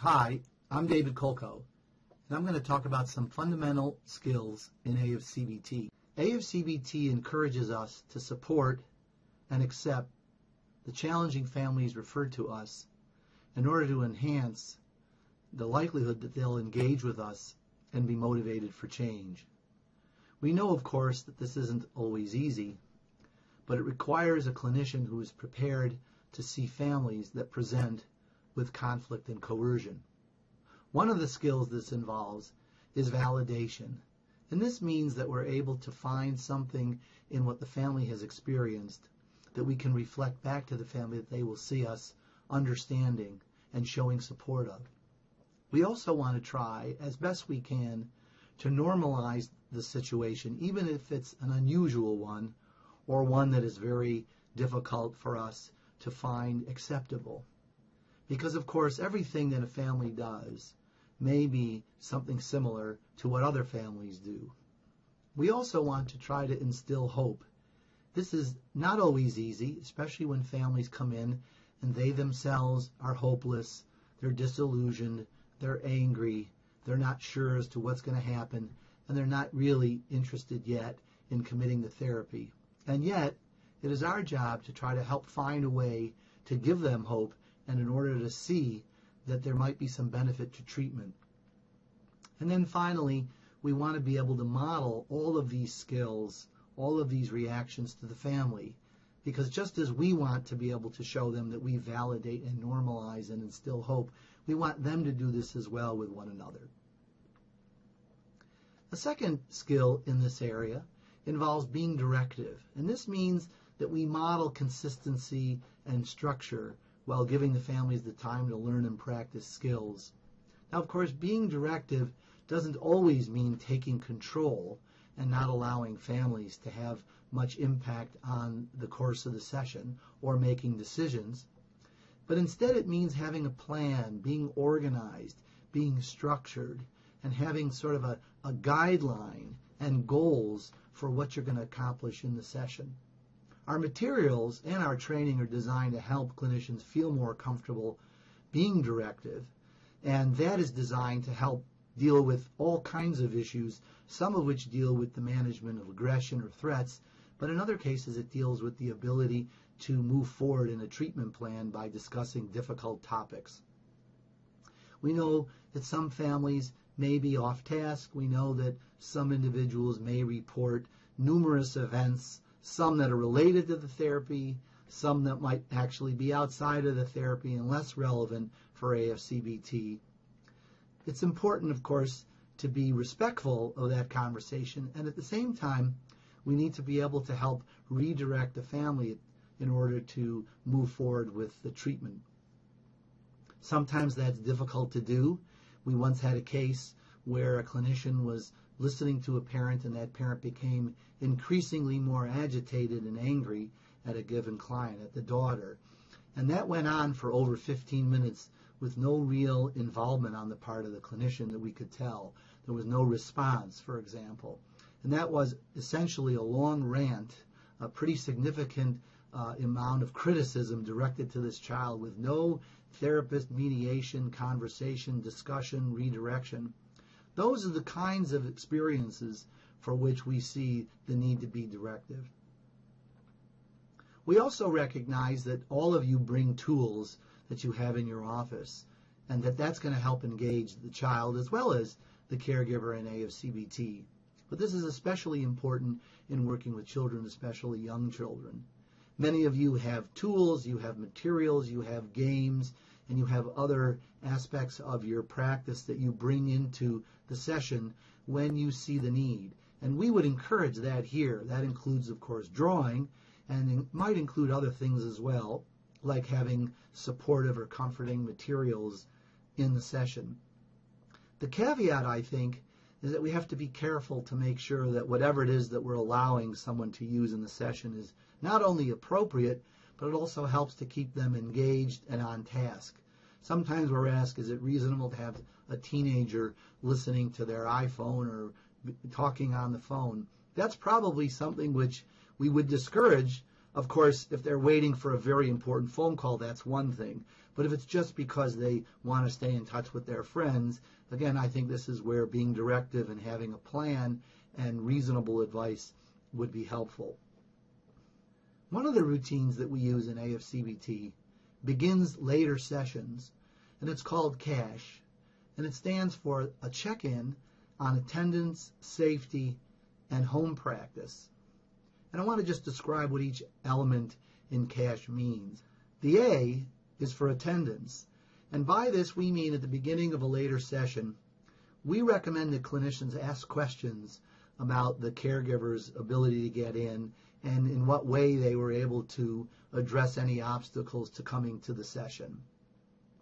Hi, I'm David Kolko, and I'm going to talk about some fundamental skills in AFCBT. AFCBT encourages us to support and accept the challenging families referred to us in order to enhance the likelihood that they'll engage with us and be motivated for change. We know, of course, that this isn't always easy, but it requires a clinician who is prepared to see families that present with conflict and coercion. One of the skills this involves is validation, and this means that we're able to find something in what the family has experienced that we can reflect back to the family that they will see us understanding and showing support of. We also want to try, as best we can, to normalize the situation, even if it's an unusual one or one that is very difficult for us to find acceptable. Because, of course, everything that a family does may be something similar to what other families do. We also want to try to instill hope. This is not always easy, especially when families come in and they themselves are hopeless, they're disillusioned, they're angry, they're not sure as to what's going to happen, and they're not really interested yet in committing to therapy. And yet, it is our job to try to help find a way to give them hope and in order to see that there might be some benefit to treatment. And then finally, we want to be able to model all of these skills, all of these reactions to the family, because just as we want to be able to show them that we validate and normalize and instill hope, we want them to do this as well with one another. A second skill in this area involves being directive, and this means that we model consistency and structure while giving the families the time to learn and practice skills. Now, of course, being directive doesn't always mean taking control and not allowing families to have much impact on the course of the session or making decisions. But instead it means having a plan, being organized, being structured, and having sort of a guideline and goals for what you're going to accomplish in the session. Our materials and our training are designed to help clinicians feel more comfortable being directive, and that is designed to help deal with all kinds of issues, some of which deal with the management of aggression or threats, but in other cases it deals with the ability to move forward in a treatment plan by discussing difficult topics. We know that some families may be off task. We know that some individuals may report numerous events, some that are related to the therapy, some that might actually be outside of the therapy and less relevant for AFCBT. It's important, of course, to be respectful of that conversation, and at the same time, we need to be able to help redirect the family in order to move forward with the treatment. Sometimes that's difficult to do. We once had a case where a clinician was listening to a parent, and that parent became increasingly more agitated and angry at a given client, at the daughter. And that went on for over 15 minutes with no real involvement on the part of the clinician that we could tell. There was no response, for example. And that was essentially a long rant, a pretty significant amount of criticism directed to this child with no therapist mediation, conversation, discussion, redirection. Those are the kinds of experiences for which we see the need to be directive. We also recognize that all of you bring tools that you have in your office, and that's going to help engage the child as well as the caregiver in AFCBT. But this is especially important in working with children, especially young children. Many of you have tools, you have materials, you have games, and you have other aspects of your practice that you bring into the session when you see the need. And we would encourage that here. That includes, of course, drawing, and it might include other things as well, like having supportive or comforting materials in the session. The caveat, I think, is that we have to be careful to make sure that whatever it is that we're allowing someone to use in the session is not only appropriate, but it also helps to keep them engaged and on task. Sometimes we're asked, is it reasonable to have a teenager listening to their iPhone or talking on the phone? That's probably something which we would discourage Of course, if they're waiting for a very important phone call, that's one thing. But if it's just because they want to stay in touch with their friends, again, I think this is where being directive and having a plan and reasonable advice would be helpful. One of the routines that we use in AFCBT begins later sessions, and it's called CASH, and it stands for a check-in on attendance, safety, and home practice. And I want to just describe what each element in CASH means. The A is for attendance, and by this we mean at the beginning of a later session, we recommend that clinicians ask questions about the caregiver's ability to get in and in what way they were able to address any obstacles to coming to the session.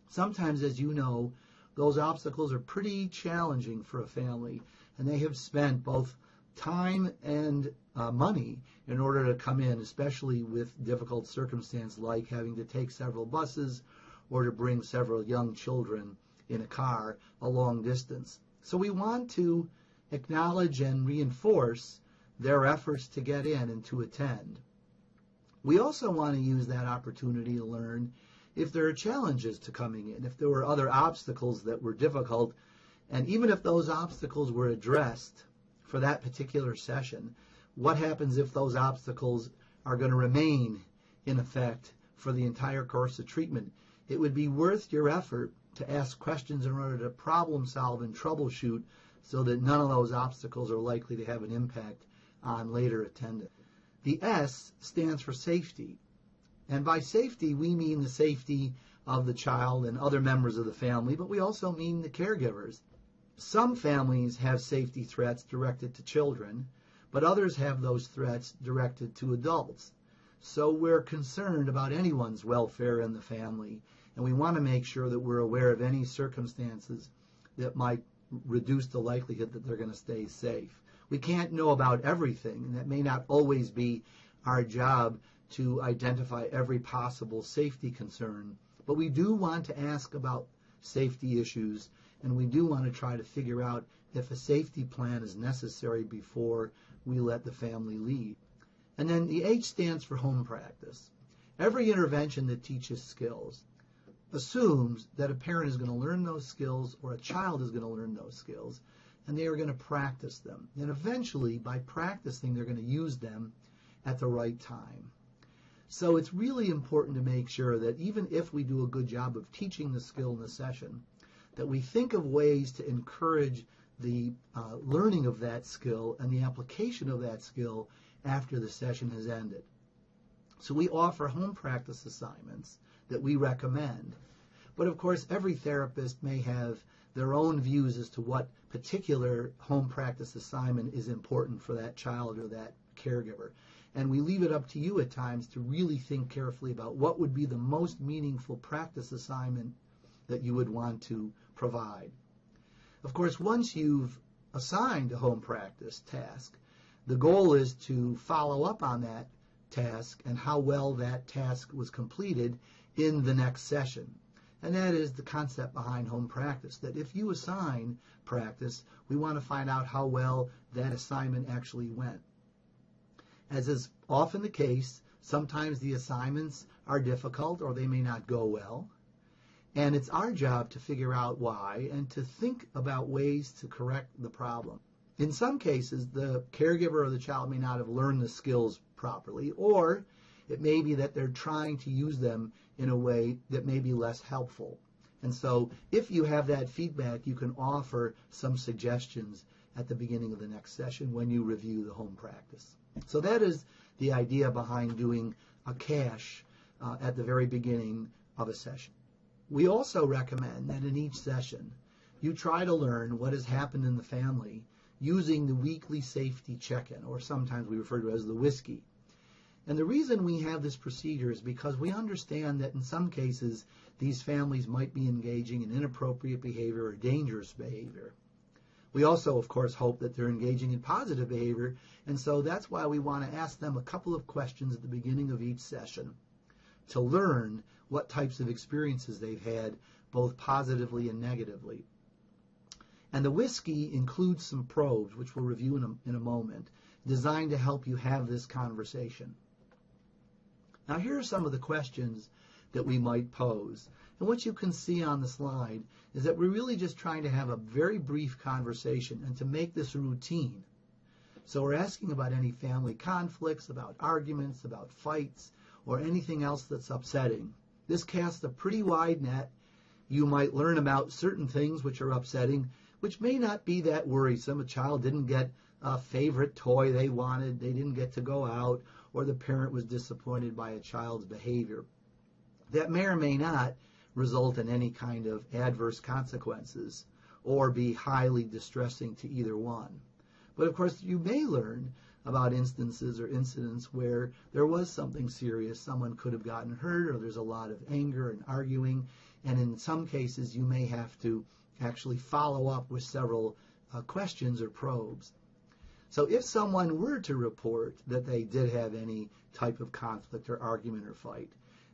Sometimes, as you know, those obstacles are pretty challenging for a family, and they have spent both time and money in order to come in, especially with difficult circumstances like having to take several buses or to bring several young children in a car a long distance. So we want to acknowledge and reinforce their efforts to get in and to attend. We also want to use that opportunity to learn if there are challenges to coming in, if there were other obstacles that were difficult, and even if those obstacles were addressed for that particular session, what happens if those obstacles are going to remain in effect for the entire course of treatment? It would be worth your effort to ask questions in order to problem solve and troubleshoot so that none of those obstacles are likely to have an impact on later attendance. The S stands for safety. And by safety, we mean the safety of the child and other members of the family, but we also mean the caregivers. Some families have safety threats directed to children, but others have those threats directed to adults. So we're concerned about anyone's welfare in the family, and we want to make sure that we're aware of any circumstances that might reduce the likelihood that they're going to stay safe. We can't know about everything, and that may not always be our job to identify every possible safety concern, but we do want to ask about safety issues, and we do want to try to figure out if a safety plan is necessary before we let the family leave. And then the H stands for home practice. Every intervention that teaches skills assumes that a parent is going to learn those skills or a child is going to learn those skills, and they are going to practice them. And eventually, by practicing, they're going to use them at the right time. So it's really important to make sure that even if we do a good job of teaching the skill in the session, that we think of ways to encourage the learning of that skill and the application of that skill after the session has ended. So we offer home practice assignments that we recommend. But of course, every therapist may have their own views as to what particular home practice assignment is important for that child or that caregiver. And we leave it up to you at times to really think carefully about what would be the most meaningful practice assignment that you would want to provide. Of course, once you've assigned a home practice task, the goal is to follow up on that task and how well that task was completed in the next session. And that is the concept behind home practice, that if you assign practice, we want to find out how well that assignment actually went. As is often the case, sometimes the assignments are difficult or they may not go well. And it's our job to figure out why and to think about ways to correct the problem. In some cases, the caregiver or the child may not have learned the skills properly, or it may be that they're trying to use them in a way that may be less helpful. And so if you have that feedback, you can offer some suggestions at the beginning of the next session when you review the home practice. So that is the idea behind doing a CASH at the very beginning of a session. We also recommend that in each session, you try to learn what has happened in the family using the weekly safety check-in, or sometimes we refer to it as the whiskey. And the reason we have this procedure is because we understand that in some cases, these families might be engaging in inappropriate behavior or dangerous behavior. We also, of course, hope that they're engaging in positive behavior, and so that's why we want to ask them a couple of questions at the beginning of each session to learn what types of experiences they've had, both positively and negatively. And the whiskey includes some probes, which we'll review in a moment, designed to help you have this conversation. Now here are some of the questions that we might pose. And what you can see on the slide is that we're really just trying to have a very brief conversation and to make this routine. So we're asking about any family conflicts, about arguments, about fights, or anything else that's upsetting. This casts a pretty wide net. You might learn about certain things which are upsetting, which may not be that worrisome. A child didn't get a favorite toy they wanted, they didn't get to go out, or the parent was disappointed by a child's behavior. That may or may not result in any kind of adverse consequences or be highly distressing to either one. But of course, you may learn about instances or incidents where there was something serious, someone could have gotten hurt, or there's a lot of anger and arguing, and in some cases you may have to actually follow up with several questions or probes. So if someone were to report that they did have any type of conflict or argument or fight,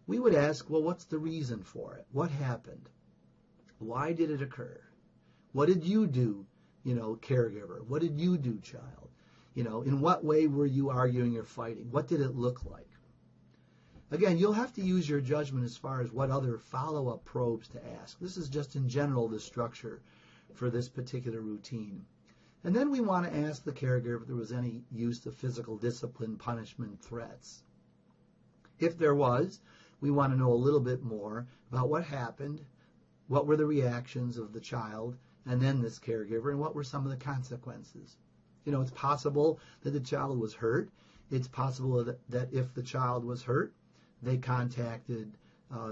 we would ask, well, what's the reason for it? What happened? Why did it occur? What did you do, caregiver? What did you do, child? In what way were you arguing or fighting? What did it look like? Again, you'll have to use your judgment as far as what other follow-up probes to ask. This is just in general the structure for this particular routine. And then we want to ask the caregiver if there was any use of physical discipline, punishment, threats. If there was, we want to know a little bit more about what happened, what were the reactions of the child, and then this caregiver, and what were some of the consequences. It's possible that the child was hurt. It's possible that if the child was hurt, they contacted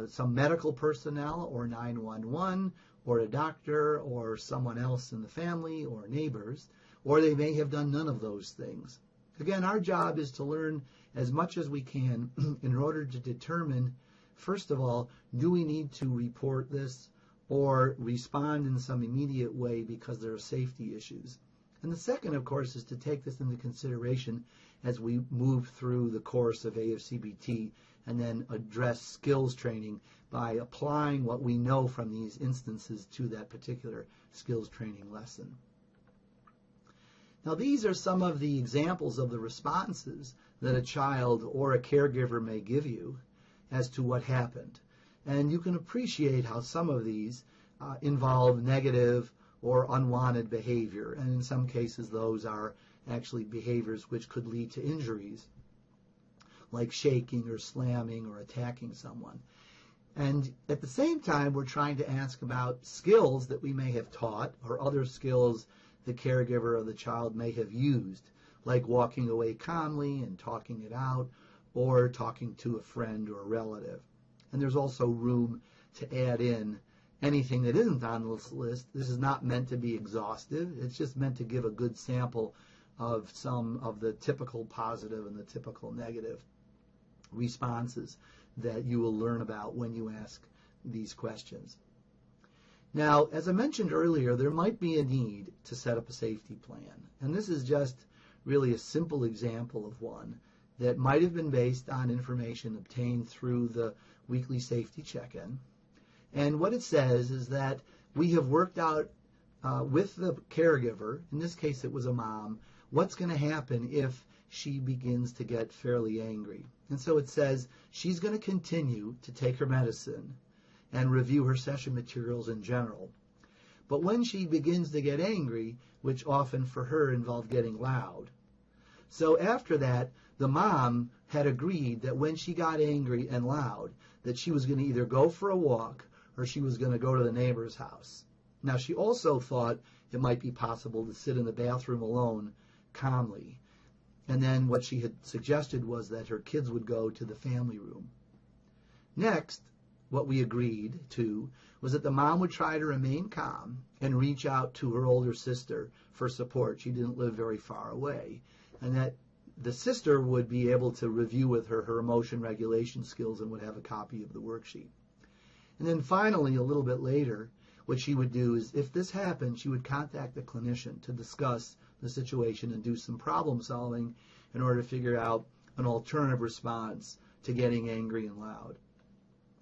some medical personnel or 911 or a doctor or someone else in the family or neighbors, or they may have done none of those things. Again, our job is to learn as much as we can in order to determine, first of all, do we need to report this or respond in some immediate way because there are safety issues. And the second, of course, is to take this into consideration as we move through the course of AFCBT and then address skills training by applying what we know from these instances to that particular skills training lesson. Now, these are some of the examples of the responses that a child or a caregiver may give you as to what happened. And you can appreciate how some of these involve negative or unwanted behavior. And in some cases, those are actually behaviors which could lead to injuries, like shaking or slamming or attacking someone. And at the same time, we're trying to ask about skills that we may have taught or other skills the caregiver or the child may have used, like walking away calmly and talking it out or talking to a friend or a relative. And there's also room to add in anything that isn't on this list. This is not meant to be exhaustive. It's just meant to give a good sample of some of the typical positive and the typical negative responses that you will learn about when you ask these questions. Now, as I mentioned earlier, there might be a need to set up a safety plan. And this is just really a simple example of one that might have been based on information obtained through the weekly safety check-in. And what it says is that we have worked out with the caregiver, in this case it was a mom, what's going to happen if she begins to get fairly angry. And so it says she's going to continue to take her medicine and review her session materials in general. But when she begins to get angry, which often for her involved getting loud. So after that, the mom had agreed that when she got angry and loud, that she was going to either go for a walk or she was going to go to the neighbor's house. Now, she also thought it might be possible to sit in the bathroom alone calmly. And then what she had suggested was that her kids would go to the family room. Next, what we agreed to was that the mom would try to remain calm and reach out to her older sister for support. She didn't live very far away. And that the sister would be able to review with her her emotion regulation skills and would have a copy of the worksheet. And then finally, a little bit later, what she would do is, if this happened, she would contact the clinician to discuss the situation and do some problem solving in order to figure out an alternative response to getting angry and loud.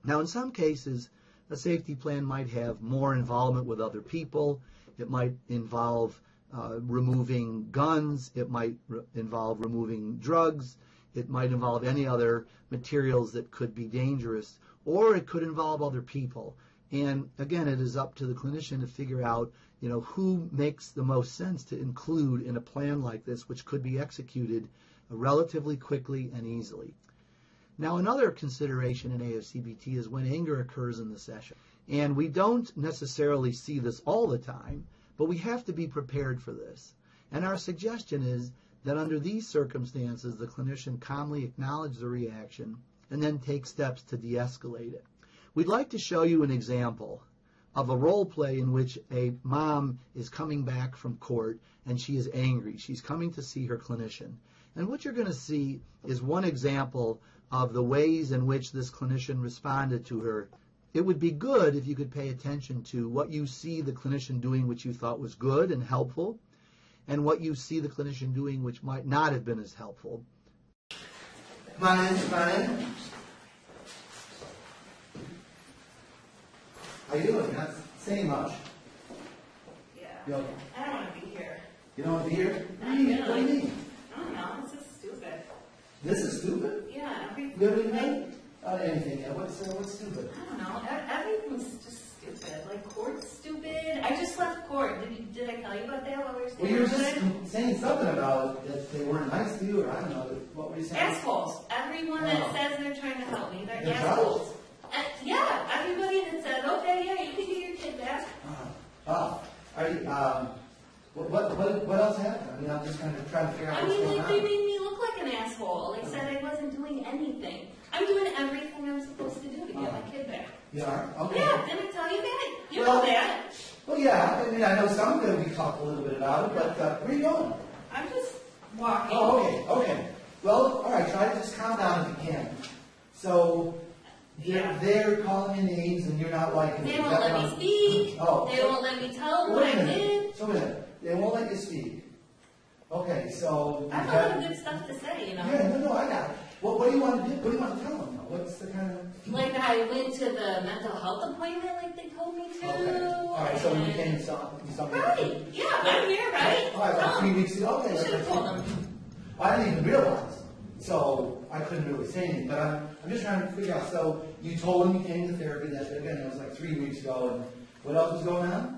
Now, in some cases, a safety plan might have more involvement with other people. It might involve removing guns. It might involve removing drugs. It might involve any other materials that could be dangerous, or it could involve other people. And again, it is up to the clinician to figure out, who makes the most sense to include in a plan like this, which could be executed relatively quickly and easily. Now, another consideration in AFCBT is when anger occurs in the session. And we don't necessarily see this all the time, but we have to be prepared for this. And our suggestion is that under these circumstances, the clinician calmly acknowledge the reaction and then take steps to de-escalate it. We'd like to show you an example of a role play in which a mom is coming back from court and she is angry. She's coming to see her clinician. And what you're going to see is one example of the ways in which this clinician responded to her. It would be good if you could pay attention to what you see the clinician doing which you thought was good and helpful, and what you see the clinician doing which might not have been as helpful. Come on in, come on in. How you doing? You're not saying much. Yeah. You okay? I don't want to be here. You don't want to be here? Not really. What do you mean? I don't know. This is stupid. This is stupid? Yeah. You haven't even done anything yet. What's stupid? I don't know. Everything's just stupid. Like, court's stupid. I just left court. Did I tell you about that while we were Well, staying? you were just saying something about that they weren't nice to you, or I don't know. What were you saying? Assholes. Everyone that says they're trying to help me, they're They're assholes. Yeah. Everybody that says, okay, yeah, you can get your kid back. Are you, what else happened? I mean, I'm just kind of trying to figure out I what's mean, going like, on. they made me look like an asshole. They said I wasn't doing anything. I'm doing everything I'm supposed to do to get my kid back. You are? Okay. Yeah, didn't I tell you that? You Well, know that. Well, yeah. I mean, I know some of it we talked a little bit about it, but where are you going? I'm just walking. Oh, okay. Well, all right, try to just calm down if you can. So, they're calling you names and you're not liking it. They won't let me speak. Oh. They won't let me tell them what Wait a I minute. did. So, wait a minute. They won't let you speak. Okay, so... I have a lot of good stuff to say, you know. Yeah, no, I got it. What do you want to do? What do you want to tell them? What's the kind of... Like, I went to the mental health appointment like they told me to. Okay. All right, so you came and saw me. Right. Yeah, I'm here, right? All right, about 3 weeks ago. Okay, You should have told them. I didn't even realize, so I couldn't really say anything. But I'm just trying to figure out. So you told him you came to therapy. That again, it was like 3 weeks ago. And what else was going on?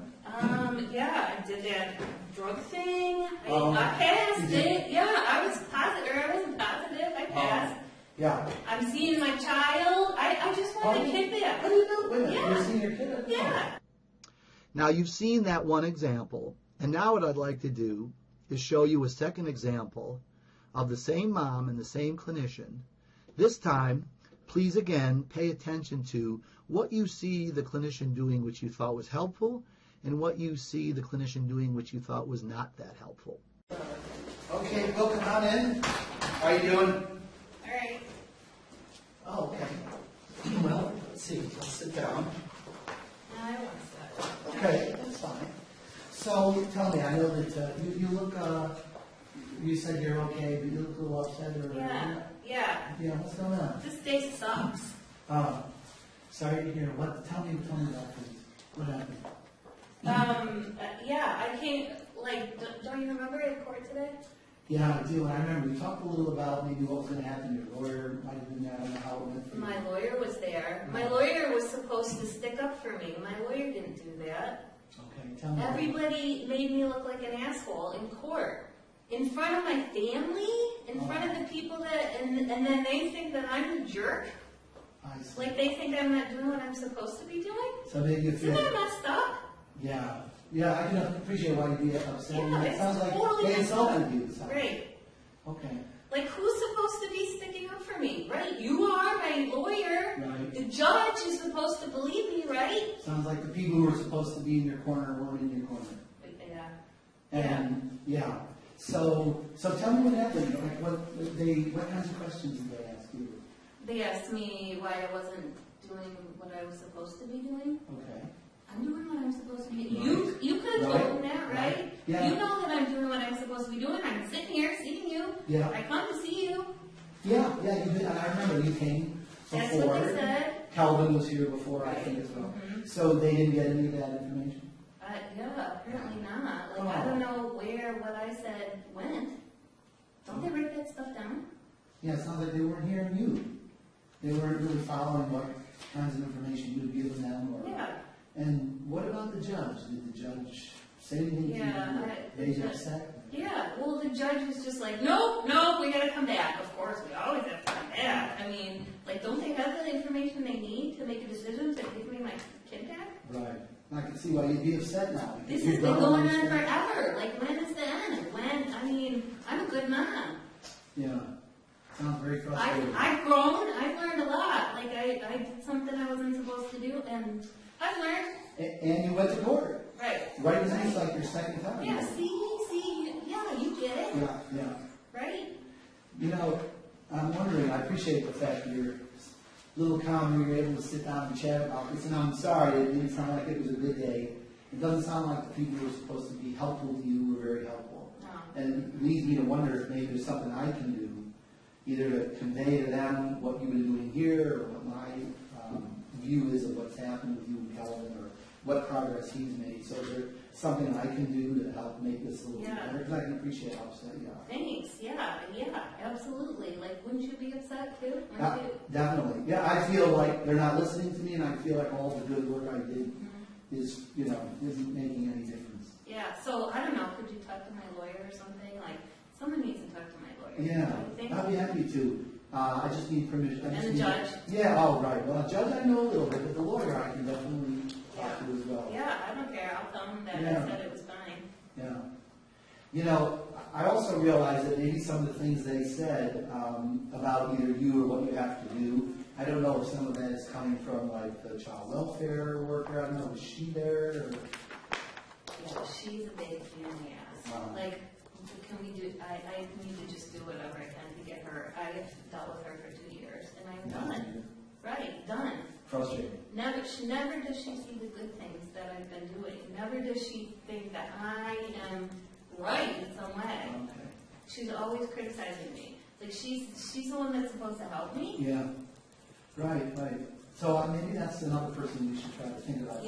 Yeah, I did that drug thing. I passed it. Yeah, I was positive. Or I wasn't positive. I passed. Yeah. I'm seeing my child. I just want the kid back. What do you do? Wait a minute. Yeah. You're seeing your kid? Yeah. Now, you've seen that one example, and now what I'd like to do is show you a second example of the same mom and the same clinician. This time, please again pay attention to what you see the clinician doing which you thought was helpful, and what you see the clinician doing which you thought was not that helpful. Okay, well, come on in. How are you doing? All right. Oh, okay. Well, let's see. Let's sit down. I want to start. Okay, that's fine. So, tell me, I know that you look, you said you're okay, but you look a little upset or... Yeah. Yeah, what's going on? This day sucks. Sorry to hear. Tell me about this. What happened? Yeah, I came, like, don't you remember at court today? Yeah, I do. I remember we talked a little about maybe what was going to happen. Your lawyer might have been there. I don't know how it went for you. My lawyer was there. My lawyer was supposed to stick up for me. My lawyer didn't do that. Okay, tell me. Everybody made me look like an asshole in court. In front of my family, in front of the people that, and then they think that I'm a jerk. I see. Like they think I'm not doing what I'm supposed to be doing. So maybe you feel... Isn't that messed up? Yeah. Yeah, I can appreciate why you'd be upset. Yeah, It it's sounds like totally they insulted you. So. Right. Okay. Like, who's supposed to be sticking up for me, right? You are my lawyer. Right. The judge is supposed to believe me, right? Sounds like the people who were supposed to be in your corner weren't in your corner. Yeah. And yeah. So tell me what happened. Like what kinds of questions did they ask you? They asked me why I wasn't doing what I was supposed to be doing. Okay. I'm doing what I'm supposed to be doing. Right. You could have told them that, right? Yeah. You know that I'm doing what I'm supposed to be doing. I'm sitting here seeing you. Yeah. I come to see you. Yeah, you did. I remember you came before. That's what they said. Calvin was here before, I think, as well. Mm-hmm. So they didn't get any of that information? Yeah, apparently not. Like, I don't know where what I said went. Don't they write that stuff down? Yeah, it sounds like they weren't hearing you. They weren't really following what kinds of information you'd given them. Or, Yeah. And what about the judge? Did the judge say anything to you that made you upset? Yeah, well, the judge was just like, no, we gotta come back. Of course, we always have to come back. I mean, like, don't they have the information they need to make a decision to give me my kid back? Right. I can see why you'd be upset now. This has been going on forever. Like, when is the end? I mean, I'm a good mom. Yeah. Sounds very frustrating. I've grown. I've learned a lot. Like, I did something I wasn't supposed to do, and I've learned. And you went to court. Right. Right as it's like your second time. Yeah, you get it. Yeah. Right? You know, I'm wondering, I appreciate the fact that you're a little calm and you're able to sit down and chat about this, and I'm sorry, it didn't sound like it was a good day. It doesn't sound like the people who are supposed to be helpful to you were very helpful. No. And it leads me to wonder if maybe there's something I can do, either to convey to them what you've been doing here, or what my view is of what's happened with you and Kelvin, or what progress he's made. So is there something I can do to help make this a little bit better? Because I can appreciate how upset you are. Thanks. Yeah, absolutely. Like, wouldn't you be upset too? Definitely. Yeah, I feel like they're not listening to me, and I feel like all the good work I did is, isn't making any difference. Yeah, so I don't know, could you talk to my lawyer or something? Like, someone needs to talk to my lawyer. Yeah, I'd be happy to. I just need permission. And the judge? Yeah, oh, right. Well, the judge I know a little bit, but the lawyer I can definitely talk to as well. Yeah, I don't care. I'll tell him that I said it was fine. Yeah. I also realize that maybe some of the things they said about either you or what you have to do, I don't know if some of that is coming from, like, the child welfare worker. I don't know, was she there? Or? Yeah, she's a big pain in the ass. Like, can we do, I need to just do whatever I can to get her. I've dealt with her for 2 years, and I'm done. Right, done. Frustrating. Never does she see the good things that I've been doing. Never does she think that I am right in some way. Okay. She's always criticizing me. Like, she's the one that's supposed to help me. Yeah. Right. So maybe that's another person we should try to think about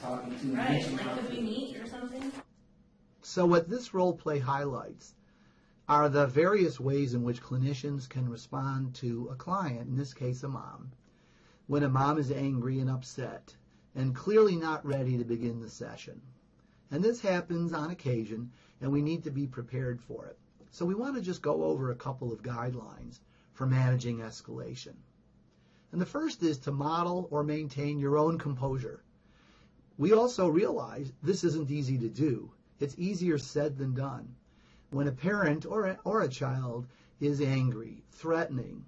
talking to. Right, like, could we meet or something? So what this role play highlights are the various ways in which clinicians can respond to a client, in this case a mom, when a mom is angry and upset and clearly not ready to begin the session. And this happens on occasion, and we need to be prepared for it. So we want to just go over a couple of guidelines for managing escalation. And the first is to model or maintain your own composure. We also realize this isn't easy to do. It's easier said than done. When a parent or a child is angry, threatening,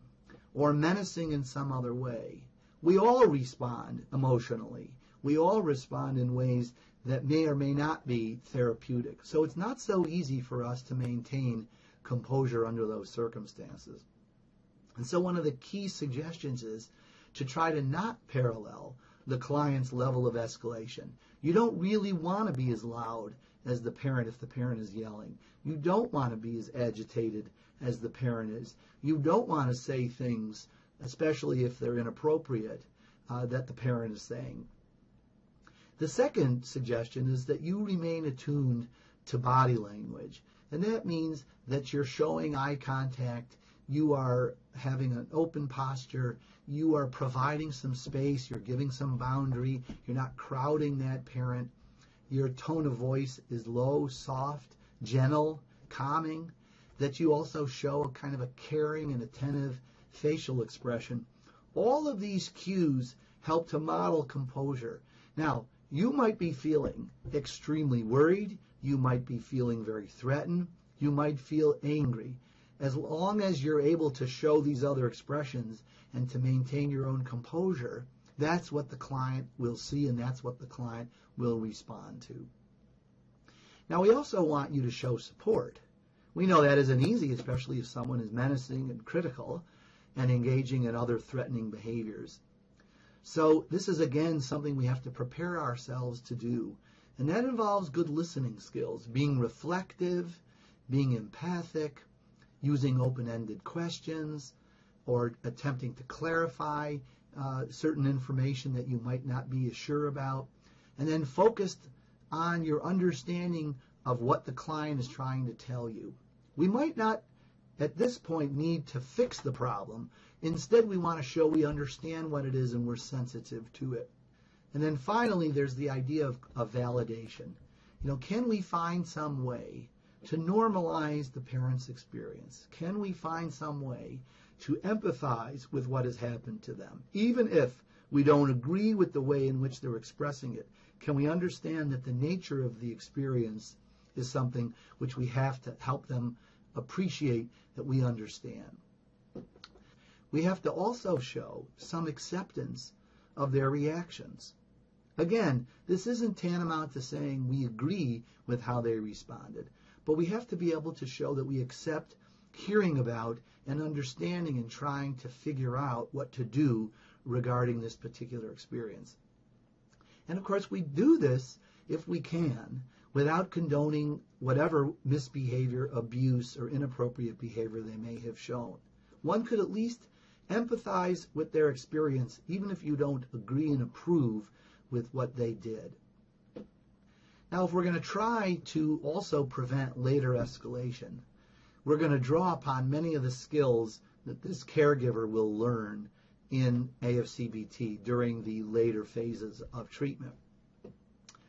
or menacing in some other way, we all respond emotionally. We all respond in ways that may or may not be therapeutic. So it's not so easy for us to maintain composure under those circumstances. And so one of the key suggestions is to try to not parallel the client's level of escalation. You don't really want to be as loud as the parent if the parent is yelling. You don't want to be as agitated as the parent is. You don't want to say things, especially if they're inappropriate, that the parent is saying. The second suggestion is that you remain attuned to body language. And that means that you're showing eye contact, you are having an open posture, you are providing some space, you're giving some boundary, you're not crowding that parent. Your tone of voice is low, soft, gentle, calming, that you also show a kind of a caring and attentive facial expression. All of these cues help to model composure. Now, you might be feeling extremely worried, you might be feeling very threatened, you might feel angry. As long as you're able to show these other expressions and to maintain your own composure, that's what the client will see and that's what the client will respond to. Now, we also want you to show support. We know that isn't easy, especially if someone is menacing and critical and engaging in other threatening behaviors. So this is, again, something we have to prepare ourselves to do. And that involves good listening skills, being reflective, being empathic, using open-ended questions, or attempting to clarify certain information that you might not be as sure about, and then focused on your understanding of what the client is trying to tell you. We might not at this point, need to fix the problem. Instead, we want to show we understand what it is and we're sensitive to it. And then finally, there's the idea of validation. Can we find some way to normalize the parent's experience? Can we find some way to empathize with what has happened to them? Even if we don't agree with the way in which they're expressing it, can we understand that the nature of the experience is something which we have to help them appreciate that we understand? We have to also show some acceptance of their reactions. Again, this isn't tantamount to saying we agree with how they responded, but we have to be able to show that we accept hearing about and understanding and trying to figure out what to do regarding this particular experience. And of course, we do this, if we can, without condoning whatever misbehavior, abuse, or inappropriate behavior they may have shown. One could at least empathize with their experience, even if you don't agree and approve with what they did. Now, if we're going to try to also prevent later escalation, we're going to draw upon many of the skills that this caregiver will learn in AFCBT during the later phases of treatment.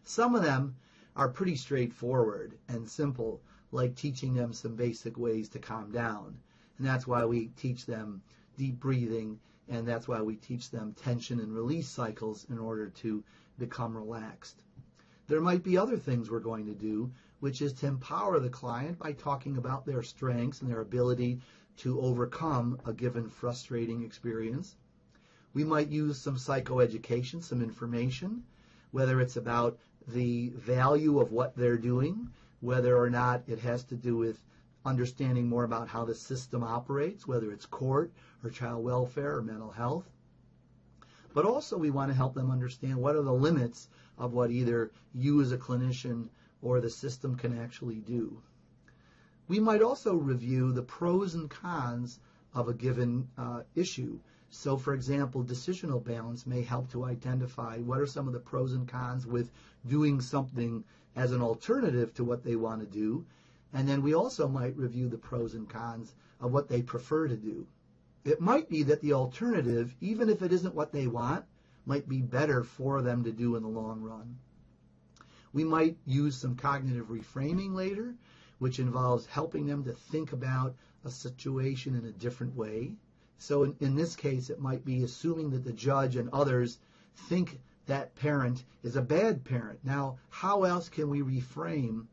Some of them are pretty straightforward and simple, like teaching them some basic ways to calm down. And that's why we teach them deep breathing, and that's why we teach them tension and release cycles in order to become relaxed. There might be other things we're going to do, which is to empower the client by talking about their strengths and their ability to overcome a given frustrating experience. We might use some psychoeducation, some information, whether it's about the value of what they're doing, whether or not it has to do with understanding more about how the system operates, whether it's court or child welfare or mental health. But also we want to help them understand what are the limits of what either you as a clinician or the system can actually do. We might also review the pros and cons of a given issue. So, for example, decisional balance may help to identify what are some of the pros and cons with doing something as an alternative to what they want to do. And then we also might review the pros and cons of what they prefer to do. It might be that the alternative, even if it isn't what they want, might be better for them to do in the long run. We might use some cognitive reframing later, which involves helping them to think about a situation in a different way. So in this case, it might be assuming that the judge and others think that parent is a bad parent. Now, how else can we reframe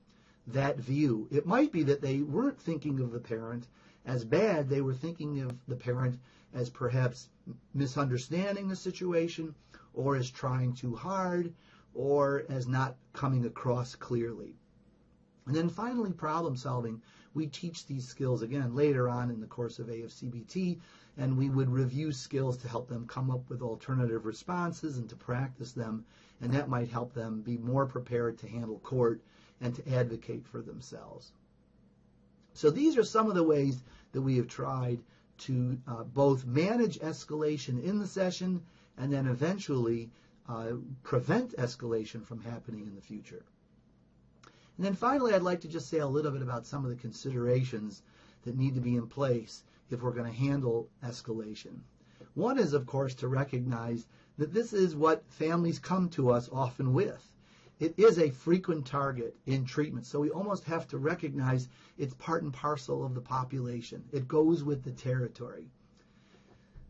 that view? It might be that they weren't thinking of the parent as bad. They were thinking of the parent as perhaps misunderstanding the situation, or as trying too hard, or as not coming across clearly. And then finally, problem solving. We teach these skills again later on in the course of AFCBT, and we would review skills to help them come up with alternative responses and to practice them, and that might help them be more prepared to handle court and to advocate for themselves. So these are some of the ways that we have tried to both manage escalation in the session and then eventually prevent escalation from happening in the future. And then finally, I'd like to just say a little bit about some of the considerations that need to be in place if we're going to handle escalation. One is, of course, to recognize that this is what families come to us often with. It is a frequent target in treatment, so we almost have to recognize it's part and parcel of the population. It goes with the territory.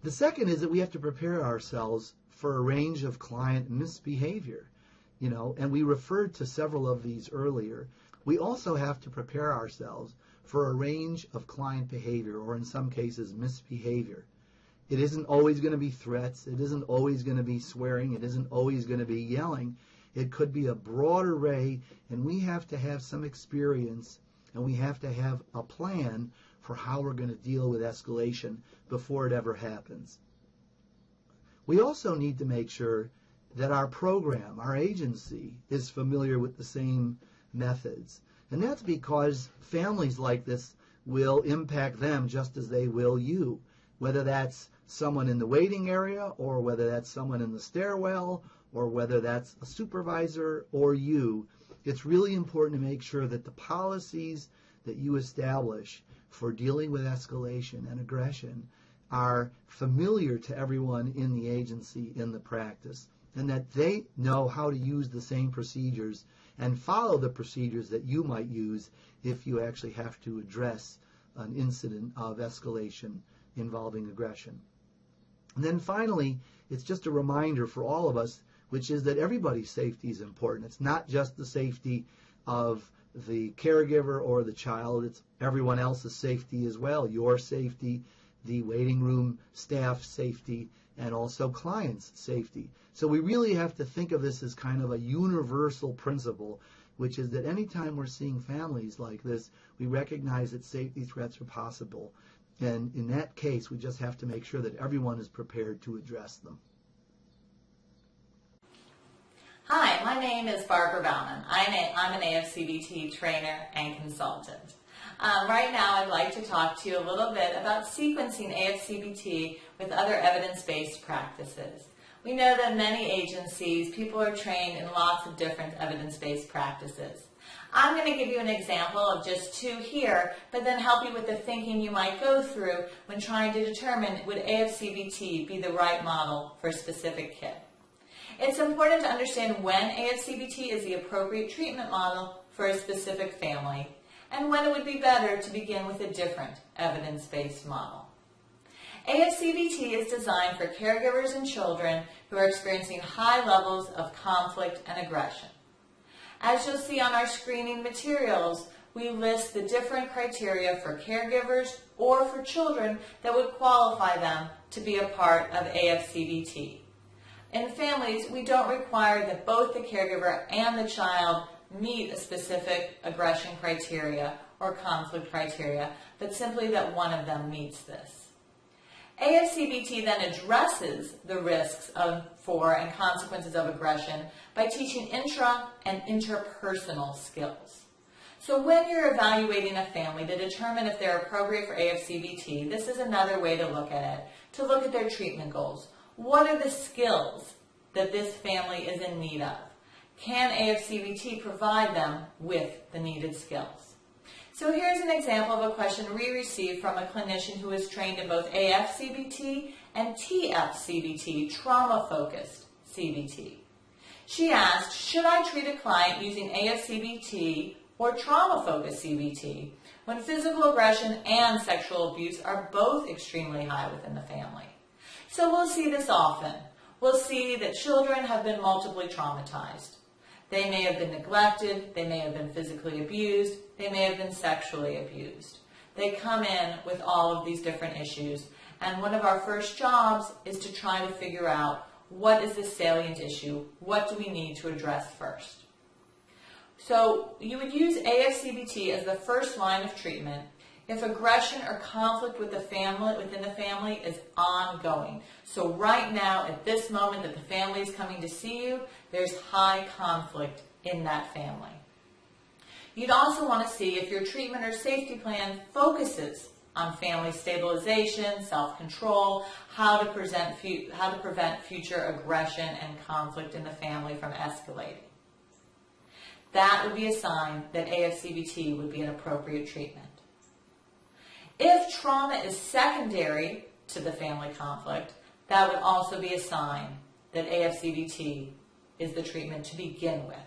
The second is that we have to prepare ourselves for a range of client misbehavior, and we referred to several of these earlier. We also have to prepare ourselves for a range of client behavior, or in some cases, misbehavior. It isn't always going to be threats. It isn't always going to be swearing. It isn't always going to be yelling. It could be a broad array, and we have to have some experience, and we have to have a plan for how we're going to deal with escalation before it ever happens. We also need to make sure that our program, our agency, is familiar with the same methods. And that's because families like this will impact them just as they will you, whether that's someone in the waiting area or whether that's someone in the stairwell or whether that's a supervisor or you. It's really important to make sure that the policies that you establish for dealing with escalation and aggression are familiar to everyone in the agency, in the practice, and that they know how to use the same procedures and follow the procedures that you might use if you actually have to address an incident of escalation involving aggression. And then finally, it's just a reminder for all of us, which is that everybody's safety is important. It's not just the safety of the caregiver or the child, it's everyone else's safety as well, your safety, the waiting room staff safety, and also clients' safety. So we really have to think of this as kind of a universal principle, which is that anytime we're seeing families like this, we recognize that safety threats are possible. And in that case, we just have to make sure that everyone is prepared to address them. Hi, my name is Barbara Baumann. I'm an AFCBT trainer and consultant. Right now I'd like to talk to you a little bit about sequencing AFCBT with other evidence-based practices. We know that many agencies, people are trained in lots of different evidence-based practices. I'm going to give you an example of just two here, but then help you with the thinking you might go through when trying to determine would AFCBT be the right model for a specific kid. It's important to understand when AFCBT is the appropriate treatment model for a specific family, and when it would be better to begin with a different evidence-based model. AFCBT is designed for caregivers and children who are experiencing high levels of conflict and aggression. As you'll see on our screening materials, we list the different criteria for caregivers or for children that would qualify them to be a part of AFCBT. In families, we don't require that both the caregiver and the child meet a specific aggression criteria or conflict criteria, but simply that one of them meets this. AFCBT then addresses the risks for and consequences of aggression by teaching intra and interpersonal skills. So when you're evaluating a family to determine if they're appropriate for AFCBT, this is another way to look at it, to look at their treatment goals. What are the skills that this family is in need of? Can AFCBT provide them with the needed skills? So here's an example of a question we received from a clinician who is trained in both AFCBT and TFCBT, trauma-focused CBT. She asked, should I treat a client using AFCBT or trauma-focused CBT when physical aggression and sexual abuse are both extremely high within the family? So we'll see this often. We'll see that children have been multiply traumatized. They may have been neglected, they may have been physically abused, they may have been sexually abused. They come in with all of these different issues, and one of our first jobs is to try to figure out what is the salient issue, what do we need to address first. So you would use AFCBT as the first line of treatment if aggression or conflict with within the family is ongoing. So right now, at this moment that the family is coming to see you, there's high conflict in that family. You'd also want to see if your treatment or safety plan focuses on family stabilization, self-control, how to prevent future aggression and conflict in the family from escalating. That would be a sign that AFCBT would be an appropriate treatment. If trauma is secondary to the family conflict, that would also be a sign that AFCBT is the treatment to begin with.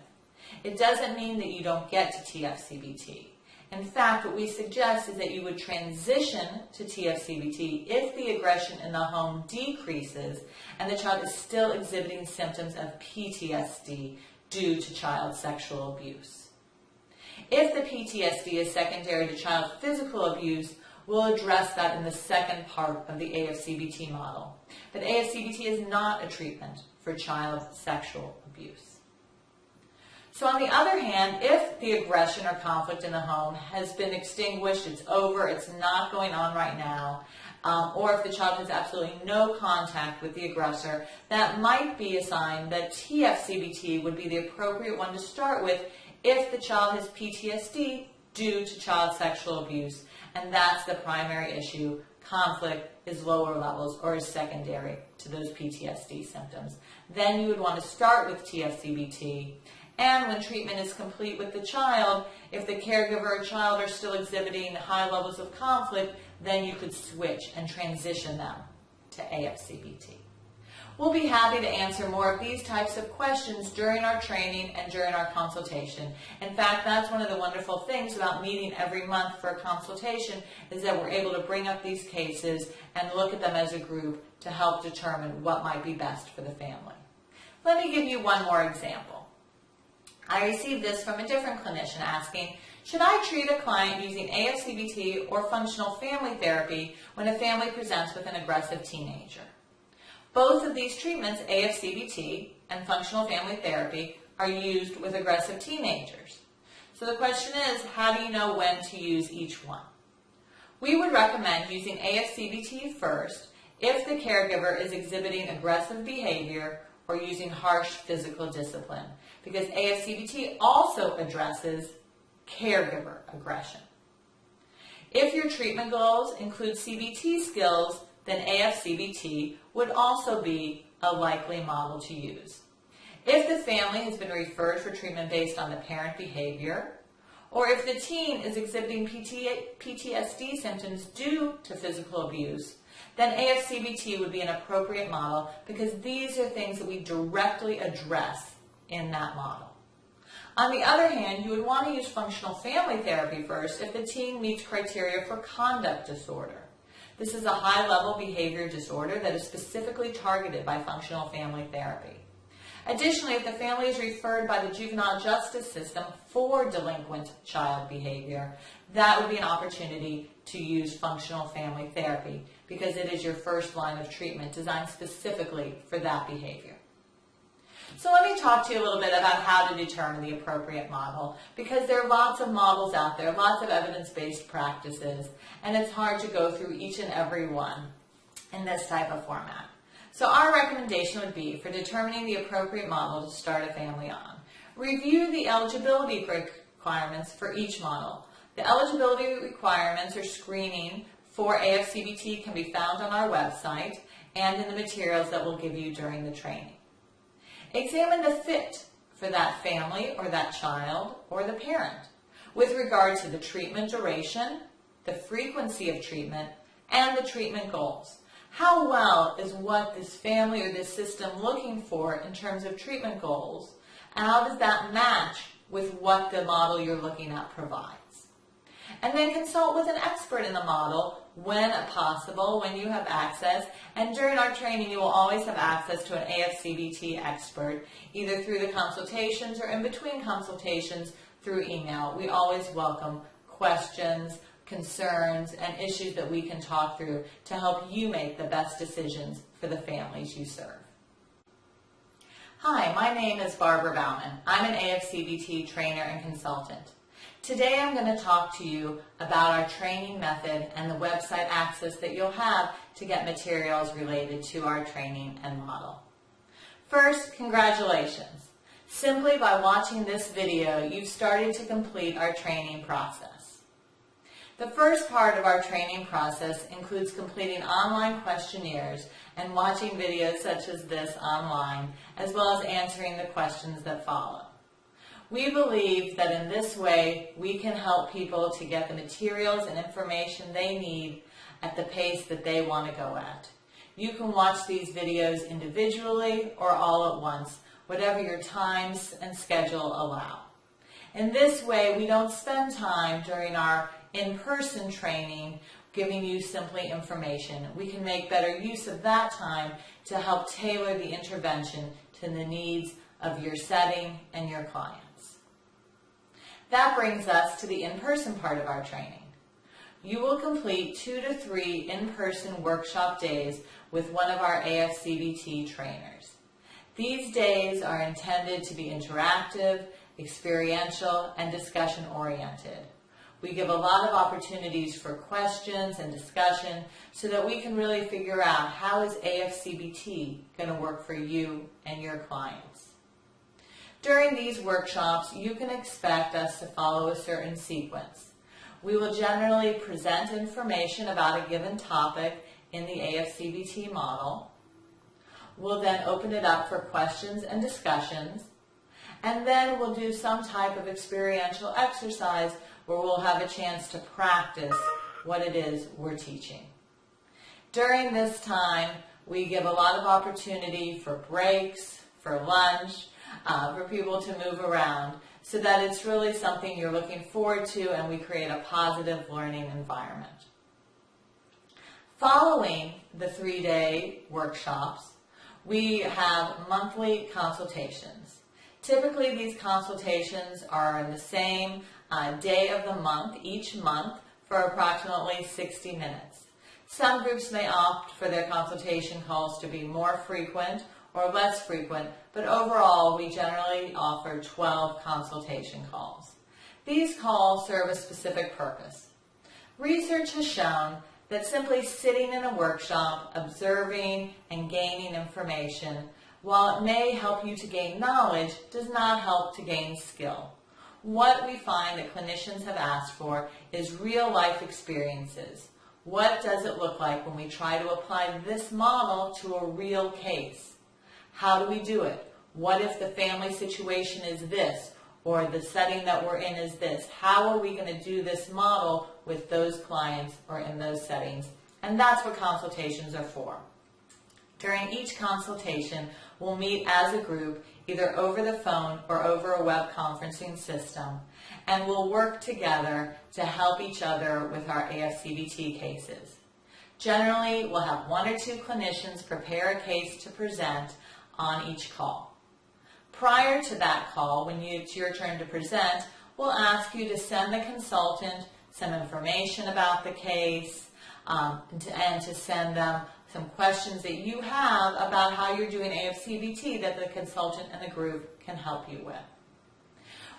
It doesn't mean that you don't get to TFCBT. In fact, what we suggest is that you would transition to TFCBT if the aggression in the home decreases and the child is still exhibiting symptoms of PTSD due to child sexual abuse. If the PTSD is secondary to child physical abuse, we'll address that in the second part of the AFCBT model. But AFCBT is not a treatment for child sexual abuse. So on the other hand, if the aggression or conflict in the home has been extinguished, it's over, it's not going on right now, or if the child has absolutely no contact with the aggressor, that might be a sign that TFCBT would be the appropriate one to start with if the child has PTSD due to child sexual abuse, and that's the primary issue. Conflict is lower levels or is secondary to those PTSD symptoms. Then you would want to start with TFCBT, And when treatment is complete with the child, if the caregiver or child are still exhibiting high levels of conflict, then you could switch and transition them to AFCBT. We'll be happy to answer more of these types of questions during our training and during our consultation. In fact, that's one of the wonderful things about meeting every month for a consultation, is that we're able to bring up these cases and look at them as a group to help determine what might be best for the family. Let me give you one more example. I received this from a different clinician asking, should I treat a client using AFCBT or functional family therapy when a family presents with an aggressive teenager? Both of these treatments, AFCBT and functional family therapy, are used with aggressive teenagers. So the question is, how do you know when to use each one? We would recommend using AFCBT first if the caregiver is exhibiting aggressive behavior or using harsh physical discipline, because AFCBT also addresses caregiver aggression. If your treatment goals include CBT skills, then AFCBT would also be a likely model to use. If the family has been referred for treatment based on the parent behavior, or if the teen is exhibiting PTSD symptoms due to physical abuse, then AFCBT would be an appropriate model, because these are things that we directly address in that model. On the other hand, you would want to use functional family therapy first if the teen meets criteria for conduct disorder. This is a high-level behavior disorder that is specifically targeted by functional family therapy. Additionally, if the family is referred by the juvenile justice system for delinquent child behavior, that would be an opportunity to use functional family therapy, because it is your first line of treatment designed specifically for that behavior. So let me talk to you a little bit about how to determine the appropriate model, because there are lots of models out there, lots of evidence-based practices, and it's hard to go through each and every one in this type of format. So our recommendation would be, for determining the appropriate model to start a family on, review the eligibility requirements for each model. The eligibility requirements or screening for AFCBT can be found on our website and in the materials that we'll give you during the training. Examine the fit for that family or that child or the parent with regard to the treatment duration, the frequency of treatment, and the treatment goals. How well is what this family or this system looking for in terms of treatment goals, and how does that match with what the model you're looking at provides? And then consult with an expert in the model when possible, when you have access. And during our training, you will always have access to an AFCBT expert, either through the consultations or in between consultations through email. We always welcome questions, concerns, and issues that we can talk through to help you make the best decisions for the families you serve. Hi, my name is Barbara Bauman. I'm an AFCBT trainer and consultant. Today I'm going to talk to you about our training method and the website access that you'll have to get materials related to our training and model. First, congratulations. Simply by watching this video, you've started to complete our training process. The first part of our training process includes completing online questionnaires and watching videos such as this online, as well as answering the questions that follow. We believe that in this way, we can help people to get the materials and information they need at the pace that they want to go at. You can watch these videos individually or all at once, whatever your times and schedule allow. In this way, we don't spend time during our in-person training giving you simply information. We can make better use of that time to help tailor the intervention to the needs of your setting and your clients. That brings us to the in-person part of our training. You will complete 2 to 3 in-person workshop days with one of our AFCBT trainers. These days are intended to be interactive, experiential, and discussion-oriented. We give a lot of opportunities for questions and discussion so that we can really figure out how is AFCBT going to work for you and your clients. During these workshops, you can expect us to follow a certain sequence. We will generally present information about a given topic in the AFCBT model. We'll then open it up for questions and discussions. And then we'll do some type of experiential exercise where we'll have a chance to practice what it is we're teaching. During this time, we give a lot of opportunity for breaks, for lunch, for people to move around, so that it's really something you're looking forward to, and we create a positive learning environment. Following the 3-day workshops, we have monthly consultations. Typically, these consultations are in the same day of the month, each month, for approximately 60 minutes. Some groups may opt for their consultation calls to be more frequent or less frequent, but overall we generally offer 12 consultation calls. These calls serve a specific purpose. Research has shown that simply sitting in a workshop, observing and gaining information, while it may help you to gain knowledge, does not help to gain skill. What we find that clinicians have asked for is real-life experiences. What does it look like when we try to apply this model to a real case? How do we do it? What if the family situation is this, or the setting that we're in is this? How are we going to do this model with those clients or in those settings? And that's what consultations are for. During each consultation, we'll meet as a group, either over the phone or over a web conferencing system, and we'll work together to help each other with our AFCBT cases. Generally, we'll have 1 or 2 clinicians prepare a case to present on each call. Prior to that call, when it's your turn to present, we'll ask you to send the consultant some information about the case, and to send them some questions that you have about how you're doing AFCBT that the consultant and the group can help you with.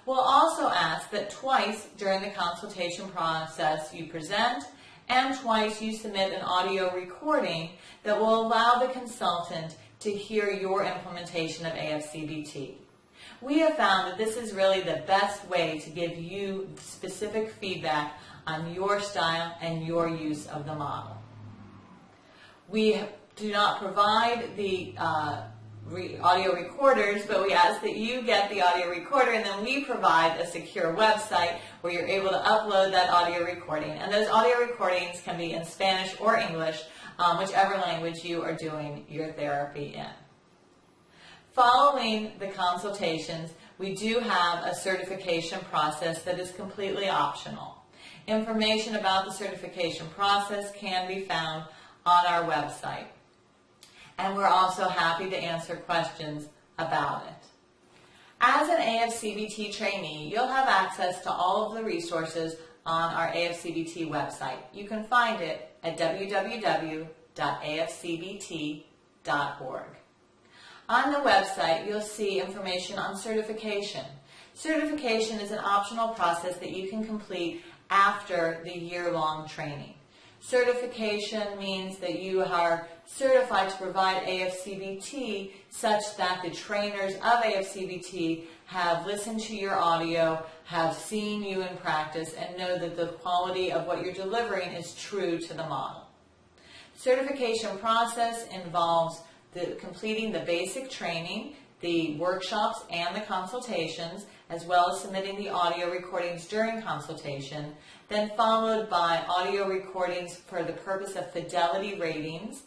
We'll also ask that twice during the consultation process you present, and twice you submit an audio recording that will allow the consultant to hear your implementation of AFCBT. We have found that this is really the best way to give you specific feedback on your style and your use of the model. We do not provide the audio recorders, but we ask that you get the audio recorder, and then we provide a secure website where you're able to upload that audio recording. And those audio recordings can be in Spanish or English, whichever language you are doing your therapy in. Following the consultations, we do have a certification process that is completely optional. Information about the certification process can be found on our website. And we're also happy to answer questions about it. As an AFCBT trainee, you'll have access to all of the resources on our AFCBT website. You can find it at www.afcbt.org. On the website, you'll see information on certification. Certification is an optional process that you can complete after the year-long training. Certification means that you are certified to provide AFCBT such that the trainers of AFCBT have listened to your audio, have seen you in practice, and know that the quality of what you're delivering is true to the model. Certification process involves completing the basic training, the workshops and the consultations, as well as submitting the audio recordings during consultation, then followed by audio recordings for the purpose of fidelity ratings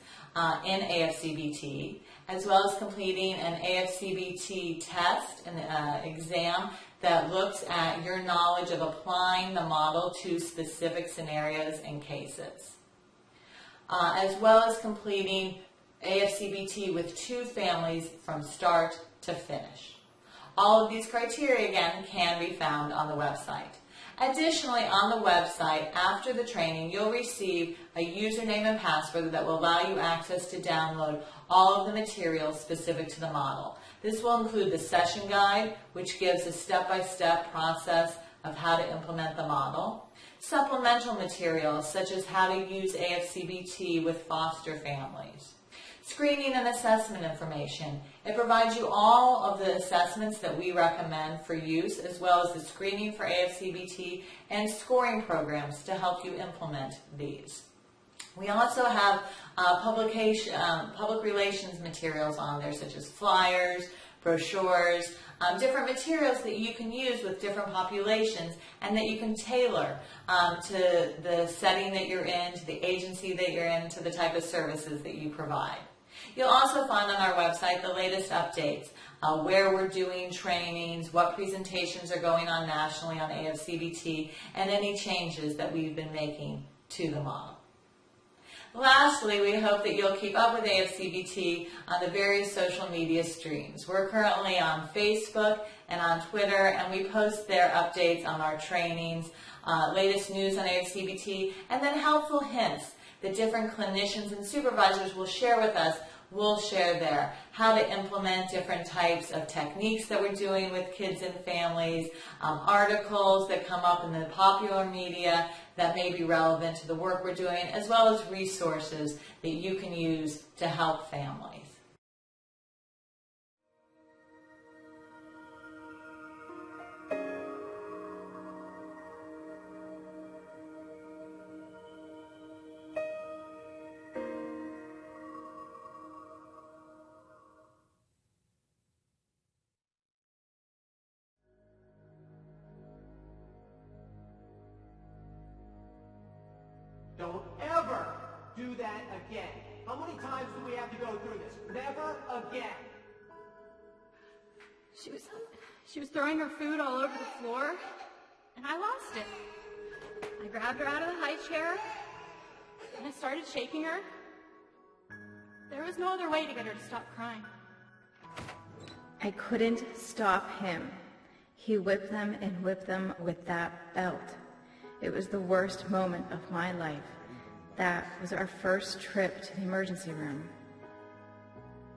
in AFCBT, as well as completing an AFCBT test, an exam that looks at your knowledge of applying the model to specific scenarios and cases, as well as completing AFCBT with 2 families from start to finish. All of these criteria, again, can be found on the website. Additionally, on the website, after the training, you'll receive a username and password that will allow you access to download all of the materials specific to the model. This will include the session guide, which gives a step-by-step process of how to implement the model, supplemental materials such as how to use AFCBT with foster families, screening and assessment information. It provides you all of the assessments that we recommend for use, as well as the screening for AFCBT and scoring programs to help you implement these. We also have public relations materials on there, such as flyers, brochures, different materials that you can use with different populations and that you can tailor to the setting that you're in, to the agency that you're in, to the type of services that you provide. You'll also find on our website the latest updates, where we're doing trainings, what presentations are going on nationally on AFCBT, and any changes that we've been making to the model. Lastly, we hope that you'll keep up with AFCBT on the various social media streams. We're currently on Facebook and on Twitter, and we post their updates on our trainings, latest news on AFCBT, and then helpful hints that different clinicians and supervisors will share with us. We'll share there how to implement different types of techniques that we're doing with kids and families, articles that come up in the popular media that may be relevant to the work we're doing, as well as resources that you can use to help families. Don't ever do that again. How many times do we have to go through this? Never again. She was throwing her food all over the floor, and I lost it. I grabbed her out of the high chair, and I started shaking her. There was no other way to get her to stop crying. I couldn't stop him. He whipped them and whipped them with that belt. It was the worst moment of my life. That was our first trip to the emergency room.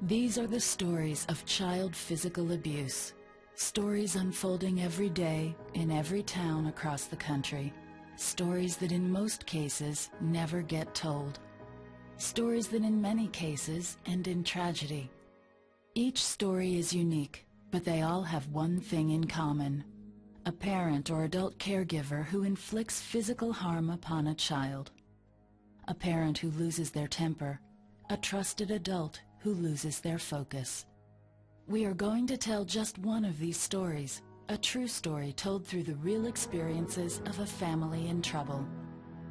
These are the stories of child physical abuse. Stories unfolding every day in every town across the country. Stories that in most cases never get told. Stories that in many cases end in tragedy. Each story is unique, but they all have one thing in common. A parent or adult caregiver who inflicts physical harm upon a child. A parent who loses their temper. A trusted adult who loses their focus. We are going to tell just one of these stories, a true story told through the real experiences of a family in trouble.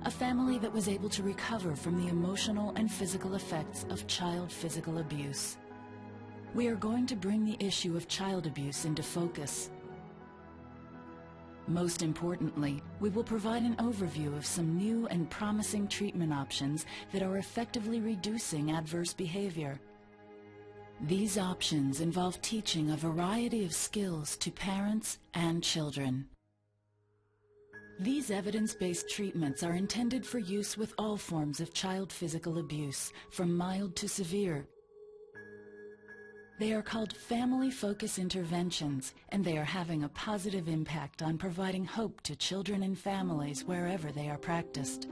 A family that was able to recover from the emotional and physical effects of child physical abuse. We are going to bring the issue of child abuse into focus. Most importantly, we will provide an overview of some new and promising treatment options that are effectively reducing adverse behavior. These options involve teaching a variety of skills to parents and children. These evidence-based treatments are intended for use with all forms of child physical abuse, from mild to severe. They are called family focus interventions, and they are having a positive impact on providing hope to children and families wherever they are practiced.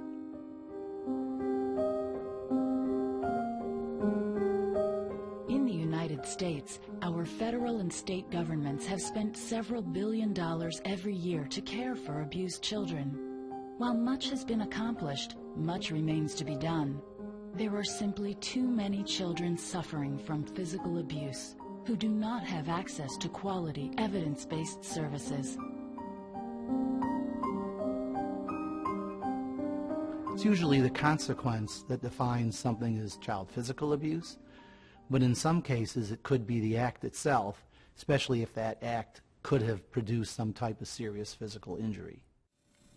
In the United States, our federal and state governments have spent several $billions every year to care for abused children. While much has been accomplished, much remains to be done. There are simply too many children suffering from physical abuse who do not have access to quality, evidence-based services. It's usually the consequence that defines something as child physical abuse, but in some cases it could be the act itself, especially if that act could have produced some type of serious physical injury.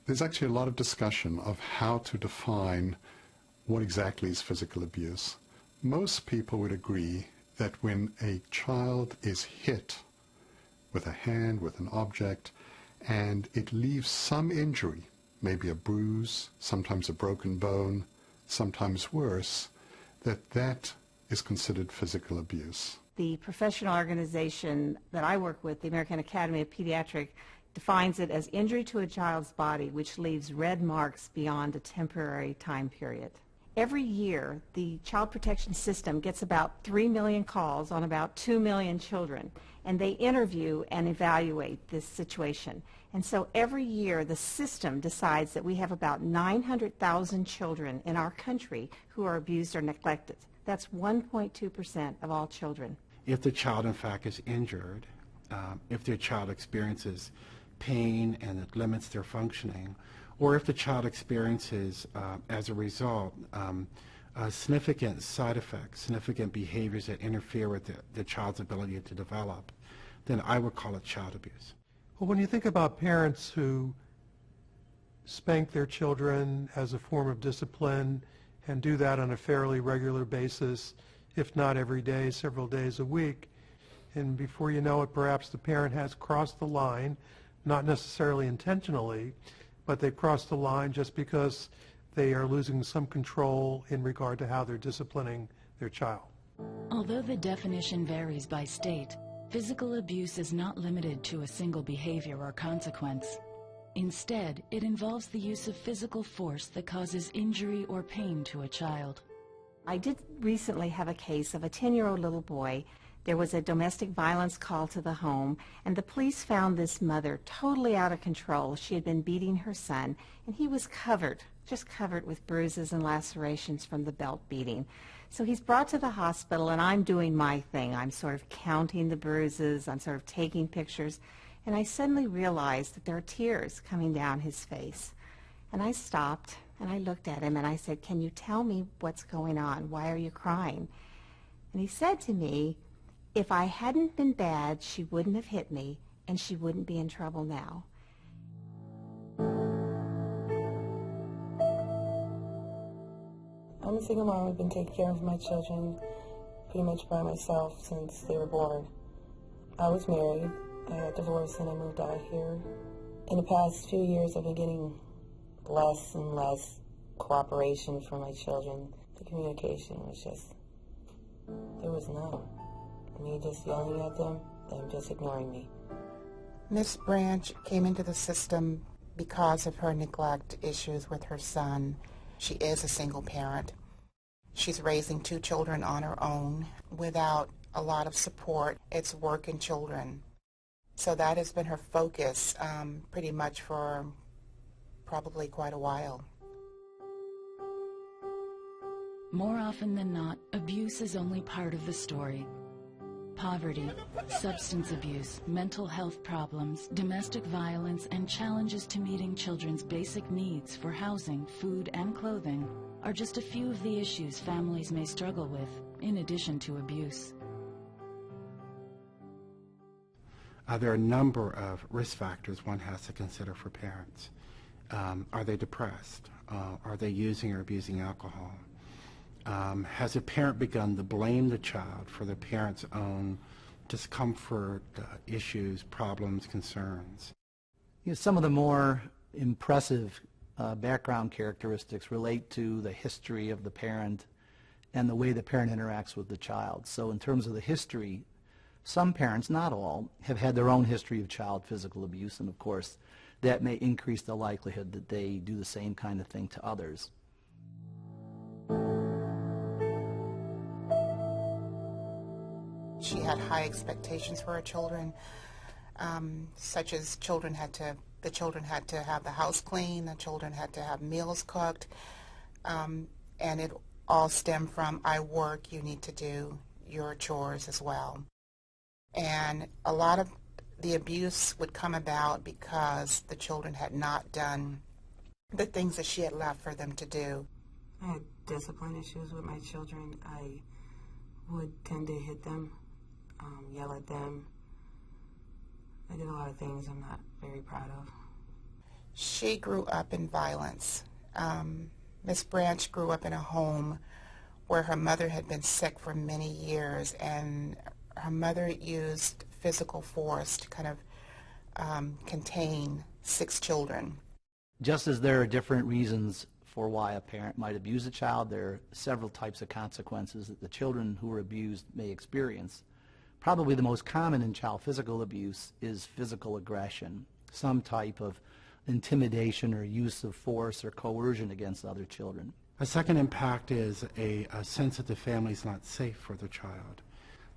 There's actually a lot of discussion of how to define what exactly is physical abuse. Most people would agree that when a child is hit with a hand, with an object, and it leaves some injury, maybe a bruise, sometimes a broken bone, sometimes worse, that is considered physical abuse. The professional organization that I work with, the American Academy of Pediatrics, defines it as injury to a child's body which leaves red marks beyond a temporary time period. Every year, the child protection system gets about 3 million calls on about 2 million children, and they interview and evaluate this situation. And so every year, the system decides that we have about 900,000 children in our country who are abused or neglected. That's 1.2% of all children. if the child in fact is injured, if their child experiences pain and it limits their functioning, or if the child experiences, as a result, significant side effects, significant behaviors that interfere with the child's ability to develop, then I would call it child abuse. Well, when you think about parents who spank their children as a form of discipline and do that on a fairly regular basis, if not every day, several days a week, and before you know it, perhaps the parent has crossed the line, not necessarily intentionally, but they've crossed the line just because they are losing some control in regard to how they're disciplining their child. Although the definition varies by state, physical abuse is not limited to a single behavior or consequence. Instead, it involves the use of physical force that causes injury or pain to a child. I did recently have a case of a 10-year-old little boy. There was a domestic violence call to the home, and the police found this mother totally out of control. She had been beating her son, and he was covered, just covered with bruises and lacerations from the belt beating. So he's brought to the hospital, and I'm doing my thing. I'm sort of counting the bruises. I'm sort of taking pictures. And I suddenly realized that there are tears coming down his face. And I stopped, and I looked at him, and I said, "Can you tell me what's going on? Why are you crying?" And he said to me, "If I hadn't been bad, she wouldn't have hit me, and she wouldn't be in trouble now." I'm a single mom. I've been taking care of my children pretty much by myself since they were born. I was married. I got divorced and I moved out here. In the past few years, I've been getting less and less cooperation from my children. The communication was just, there was none. Me just yelling at them just ignoring me. Miss Branch came into the system because of her neglect issues with her son. She is a single parent. She's raising 2 children on her own without a lot of support. It's work and children. So that has been her focus pretty much for probably quite a while. More often than not, abuse is only part of the story. Poverty, substance abuse, mental health problems, domestic violence, and challenges to meeting children's basic needs for housing, food, and clothing are just a few of the issues families may struggle with, in addition to abuse. There are a number of risk factors one has to consider for parents. Are they depressed? Are they using or abusing alcohol? Has a parent begun to blame the child for the parent's own discomfort, issues, problems, concerns? You know, some of the more impressive background characteristics relate to the history of the parent and the way the parent interacts with the child. So in terms of the history, some parents, not all, have had their own history of child physical abuse, and of course that may increase the likelihood that they do the same kind of thing to others. She had high expectations for her children, such as the children had to have the house clean, the children had to have meals cooked, and it all stemmed from, I work, you need to do your chores as well. And a lot of the abuse would come about because the children had not done the things that she had left for them to do. I had discipline issues with my children. I would tend to hit them, yell at them. I did a lot of things I'm not very proud of. She grew up in violence. Miss Branch grew up in a home where her mother had been sick for many years, and her mother used physical force to kind of contain 6 children. Just as there are different reasons for why a parent might abuse a child, there are several types of consequences that the children who are abused may experience. Probably the most common in child physical abuse is physical aggression, some type of intimidation or use of force or coercion against other children. A second impact is a sense that the family is not safe for the child.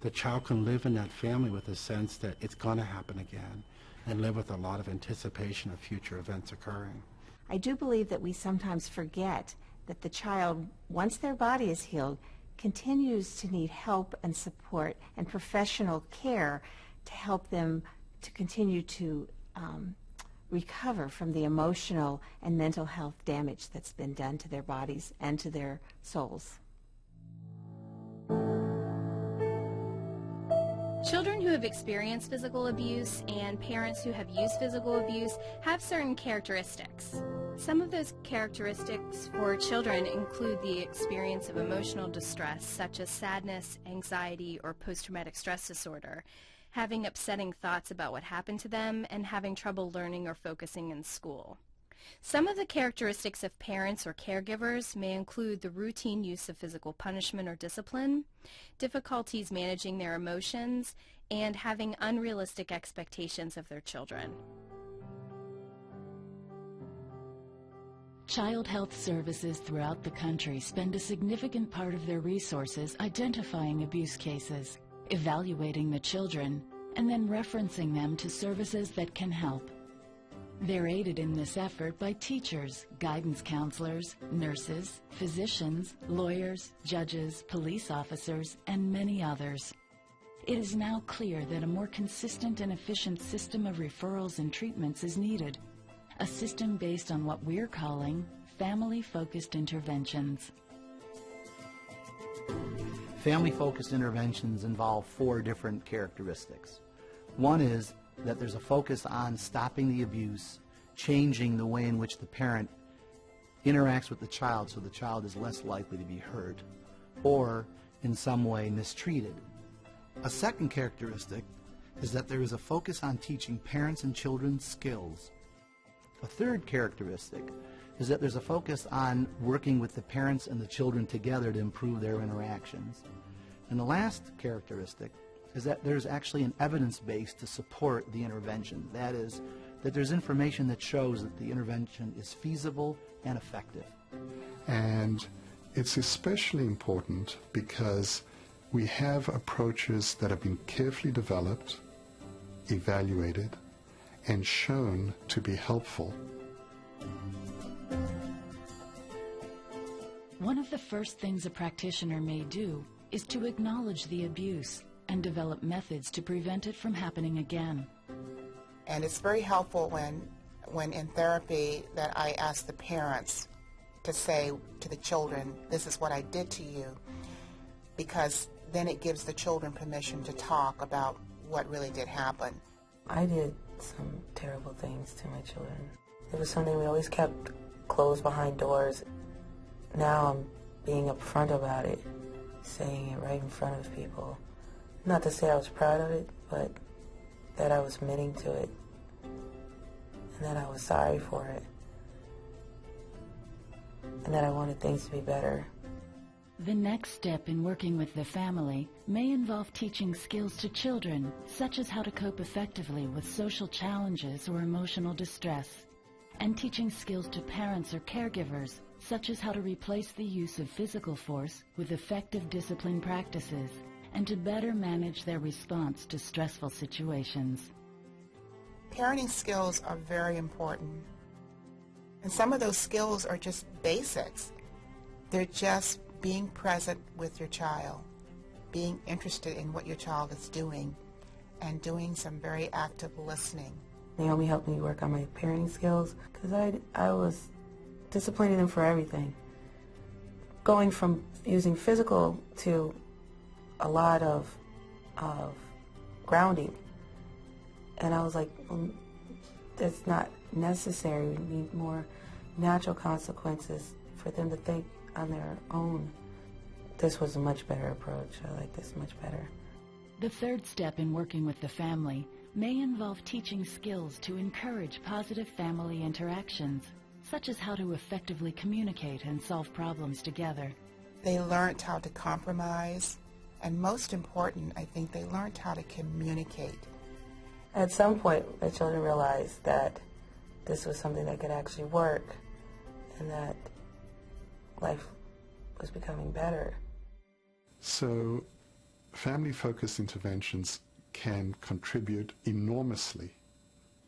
The child can live in that family with a sense that it's going to happen again and live with a lot of anticipation of future events occurring. I do believe that we sometimes forget that the child, once their body is healed, continues to need help and support and professional care to help them to continue to recover from the emotional and mental health damage that's been done to their bodies and to their souls. Children who have experienced physical abuse and parents who have used physical abuse have certain characteristics. Some of those characteristics for children include the experience of emotional distress, such as sadness, anxiety, or post-traumatic stress disorder, having upsetting thoughts about what happened to them, and having trouble learning or focusing in school. Some of the characteristics of parents or caregivers may include the routine use of physical punishment or discipline, difficulties managing their emotions, and having unrealistic expectations of their children. Child health services throughout the country spend a significant part of their resources identifying abuse cases, evaluating the children, and then referencing them to services that can help. They're aided in this effort by teachers, guidance counselors, nurses, physicians, lawyers, judges, police officers, and many others. It is now clear that a more consistent and efficient system of referrals and treatments is needed, a system based on what we're calling family-focused interventions. Family-focused interventions involve 4 different characteristics. One is that there's a focus on stopping the abuse, changing the way in which the parent interacts with the child so the child is less likely to be hurt or in some way mistreated. A second characteristic is that there is a focus on teaching parents and children skills. A third characteristic is that there's a focus on working with the parents and the children together to improve their interactions. And the last characteristic is that there's actually an evidence base to support the intervention. That is, that there's information that shows that the intervention is feasible and effective. And it's especially important because we have approaches that have been carefully developed, evaluated, and shown to be helpful. One of the first things a practitioner may do is to acknowledge the abuse and develop methods to prevent it from happening again. And it's very helpful when in therapy that I ask the parents to say to the children, this is what I did to you, because then it gives the children permission to talk about what really did happen. I did some terrible things to my children. It was something we always kept closed behind doors. Now I'm being upfront about it, saying it right in front of people. Not to say I was proud of it, but that I was admitting to it and that I was sorry for it and that I wanted things to be better. The next step in working with the family may involve teaching skills to children, such as how to cope effectively with social challenges or emotional distress, and teaching skills to parents or caregivers, such as how to replace the use of physical force with effective discipline practices, and to better manage their response to stressful situations. Parenting skills are very important. And some of those skills are just basics. They're just being present with your child, being interested in what your child is doing, and doing some very active listening. Naomi helped me work on my parenting skills because I was disciplining them for everything. Going from using physical to a lot of grounding. And I was like, that's not necessary. We need more natural consequences for them to think on their own. This was a much better approach. I like this much better. The third step in working with the family may involve teaching skills to encourage positive family interactions, such as how to effectively communicate and solve problems together. They learned how to compromise, and most important, I think they learned how to communicate. At some point, my children realized that this was something that could actually work and that life was becoming better. So family-focused interventions can contribute enormously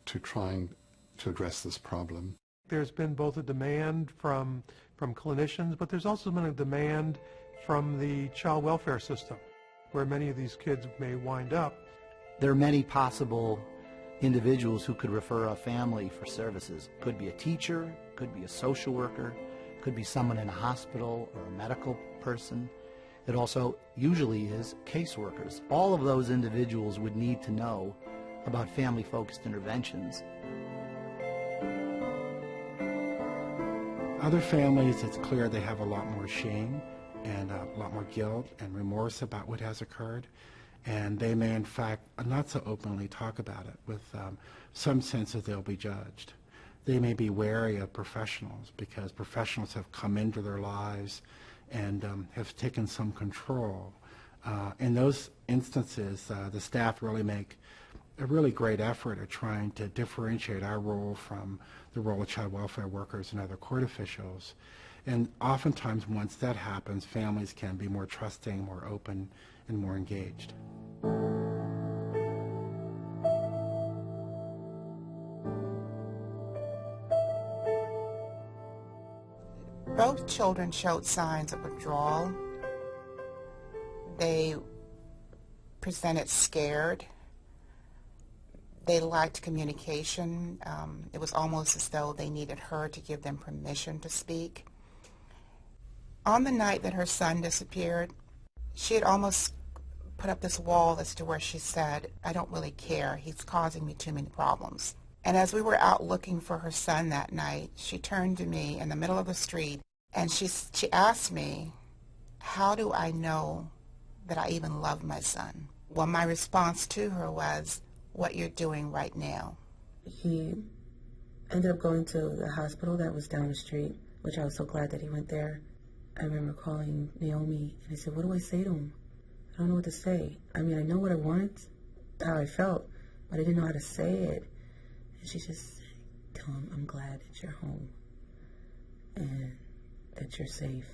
to trying to address this problem. There's been both a demand from clinicians, but there's also been a demand from the child welfare system, where many of these kids may wind up. There are many possible individuals who could refer a family for services. Could be a teacher, could be a social worker, could be someone in a hospital or a medical person. It also usually is caseworkers. All of those individuals would need to know about family-focused interventions. Other families, it's clear they have a lot more shame and a lot more guilt and remorse about what has occurred, and they may in fact not so openly talk about it with some sense that they'll be judged. They may be wary of professionals because professionals have come into their lives and have taken some control. In those instances, the staff really make a really great effort at trying to differentiate our role from the role of child welfare workers and other court officials. And oftentimes, once that happens, families can be more trusting, more open, and more engaged. Both children showed signs of withdrawal. They presented scared. They lacked communication. It was almost as though they needed her to give them permission to speak. On the night that her son disappeared, she had almost put up this wall as to where she said, "I don't really care. He's causing me too many problems." And as we were out looking for her son that night, she turned to me in the middle of the street and she asked me, "How do I know that I even love my son?" Well, my response to her was, "What you're doing right now." He ended up going to the hospital that was down the street, which I was so glad that he went there. I remember calling Naomi and I said, "What do I say to him? I don't know what to say. I mean, I know what I want, how I felt, but I didn't know how to say it." And she just said, "Tell him I'm glad that you're home and that you're safe."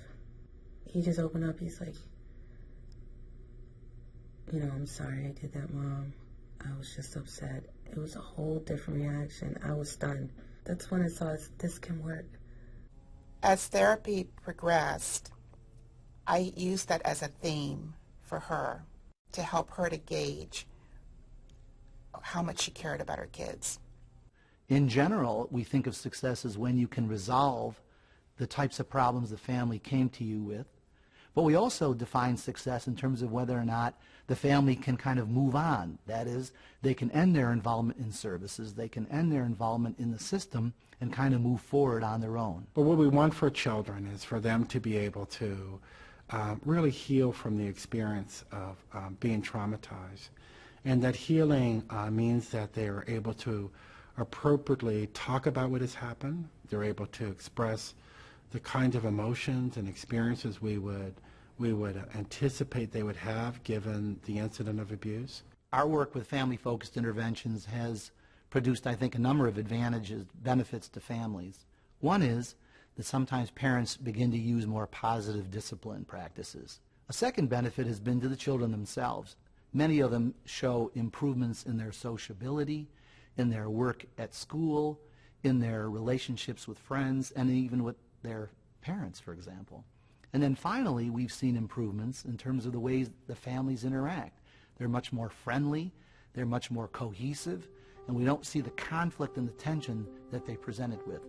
He just opened up. He's like, "I'm sorry I did that, Mom. I was just upset." It was a whole different reaction. I was stunned. That's when I saw this can work. As therapy progressed, I used that as a theme for her to help her to gauge how much she cared about her kids. In general, we think of success as when you can resolve the types of problems the family came to you with. But we also define success in terms of whether or not the family can kind of move on. That is, they can end their involvement in services, they can end their involvement in the system and kind of move forward on their own. But what we want for children is for them to be able to really heal from the experience of being traumatized. And that healing means that they are able to appropriately talk about what has happened. They're able to express the kinds of emotions and experiences we would anticipate they would have given the incident of abuse. Our work with family-focused interventions has produced, I think, a number of benefits to families. One is that sometimes parents begin to use more positive discipline practices. A second benefit has been to the children themselves. Many of them show improvements in their sociability, in their work at school, in their relationships with friends, and even with their parents, for example. And then finally, we've seen improvements in terms of the ways the families interact. They're much more friendly, they're much more cohesive, and we don't see the conflict and the tension that they presented with.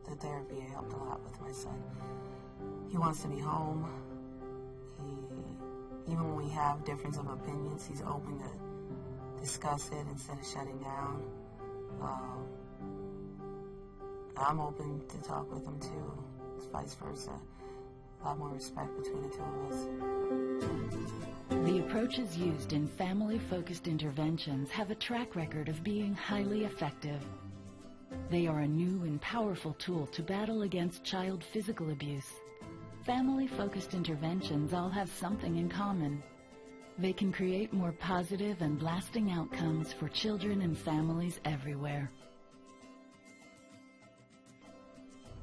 The therapy helped a lot with my son. He wants to be home. Even when we have difference of opinions, he's open to discuss it instead of shutting down. I'm open to talk with him too. It's vice versa. A lot more respect between the two of us. The approaches used in family-focused interventions have a track record of being highly effective. They are a new and powerful tool to battle against child physical abuse. Family-focused interventions all have something in common. They can create more positive and lasting outcomes for children and families everywhere.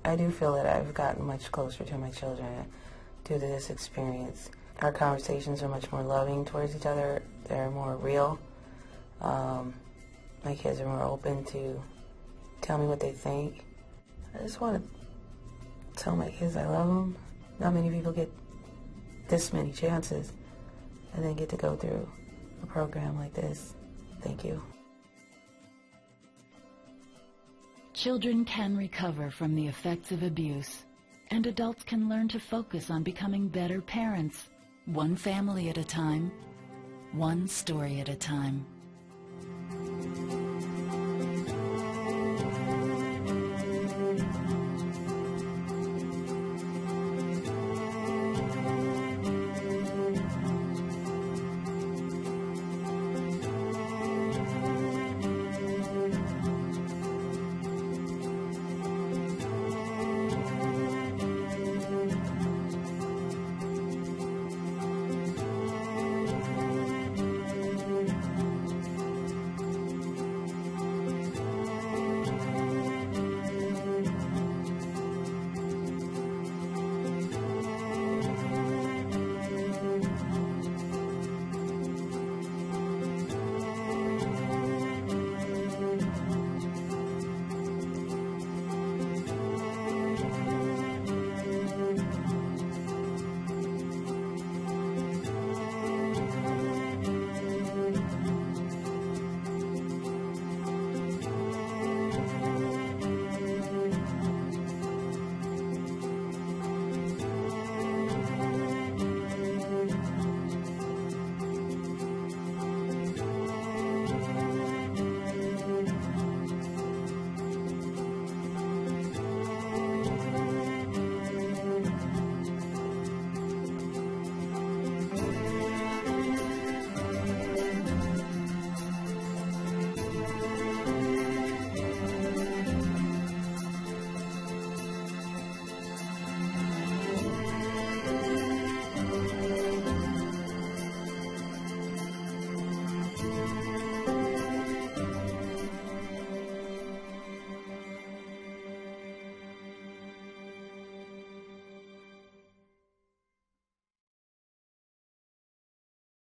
I do feel that I've gotten much closer to my children due to this experience. Our conversations are much more loving towards each other. They're more real. My kids are more open to tell me what they think. I just want to tell my kids I love them. Not many people get this many chances and then get to go through a program like this. Thank you. Children can recover from the effects of abuse, and adults can learn to focus on becoming better parents, one family at a time, one story at a time.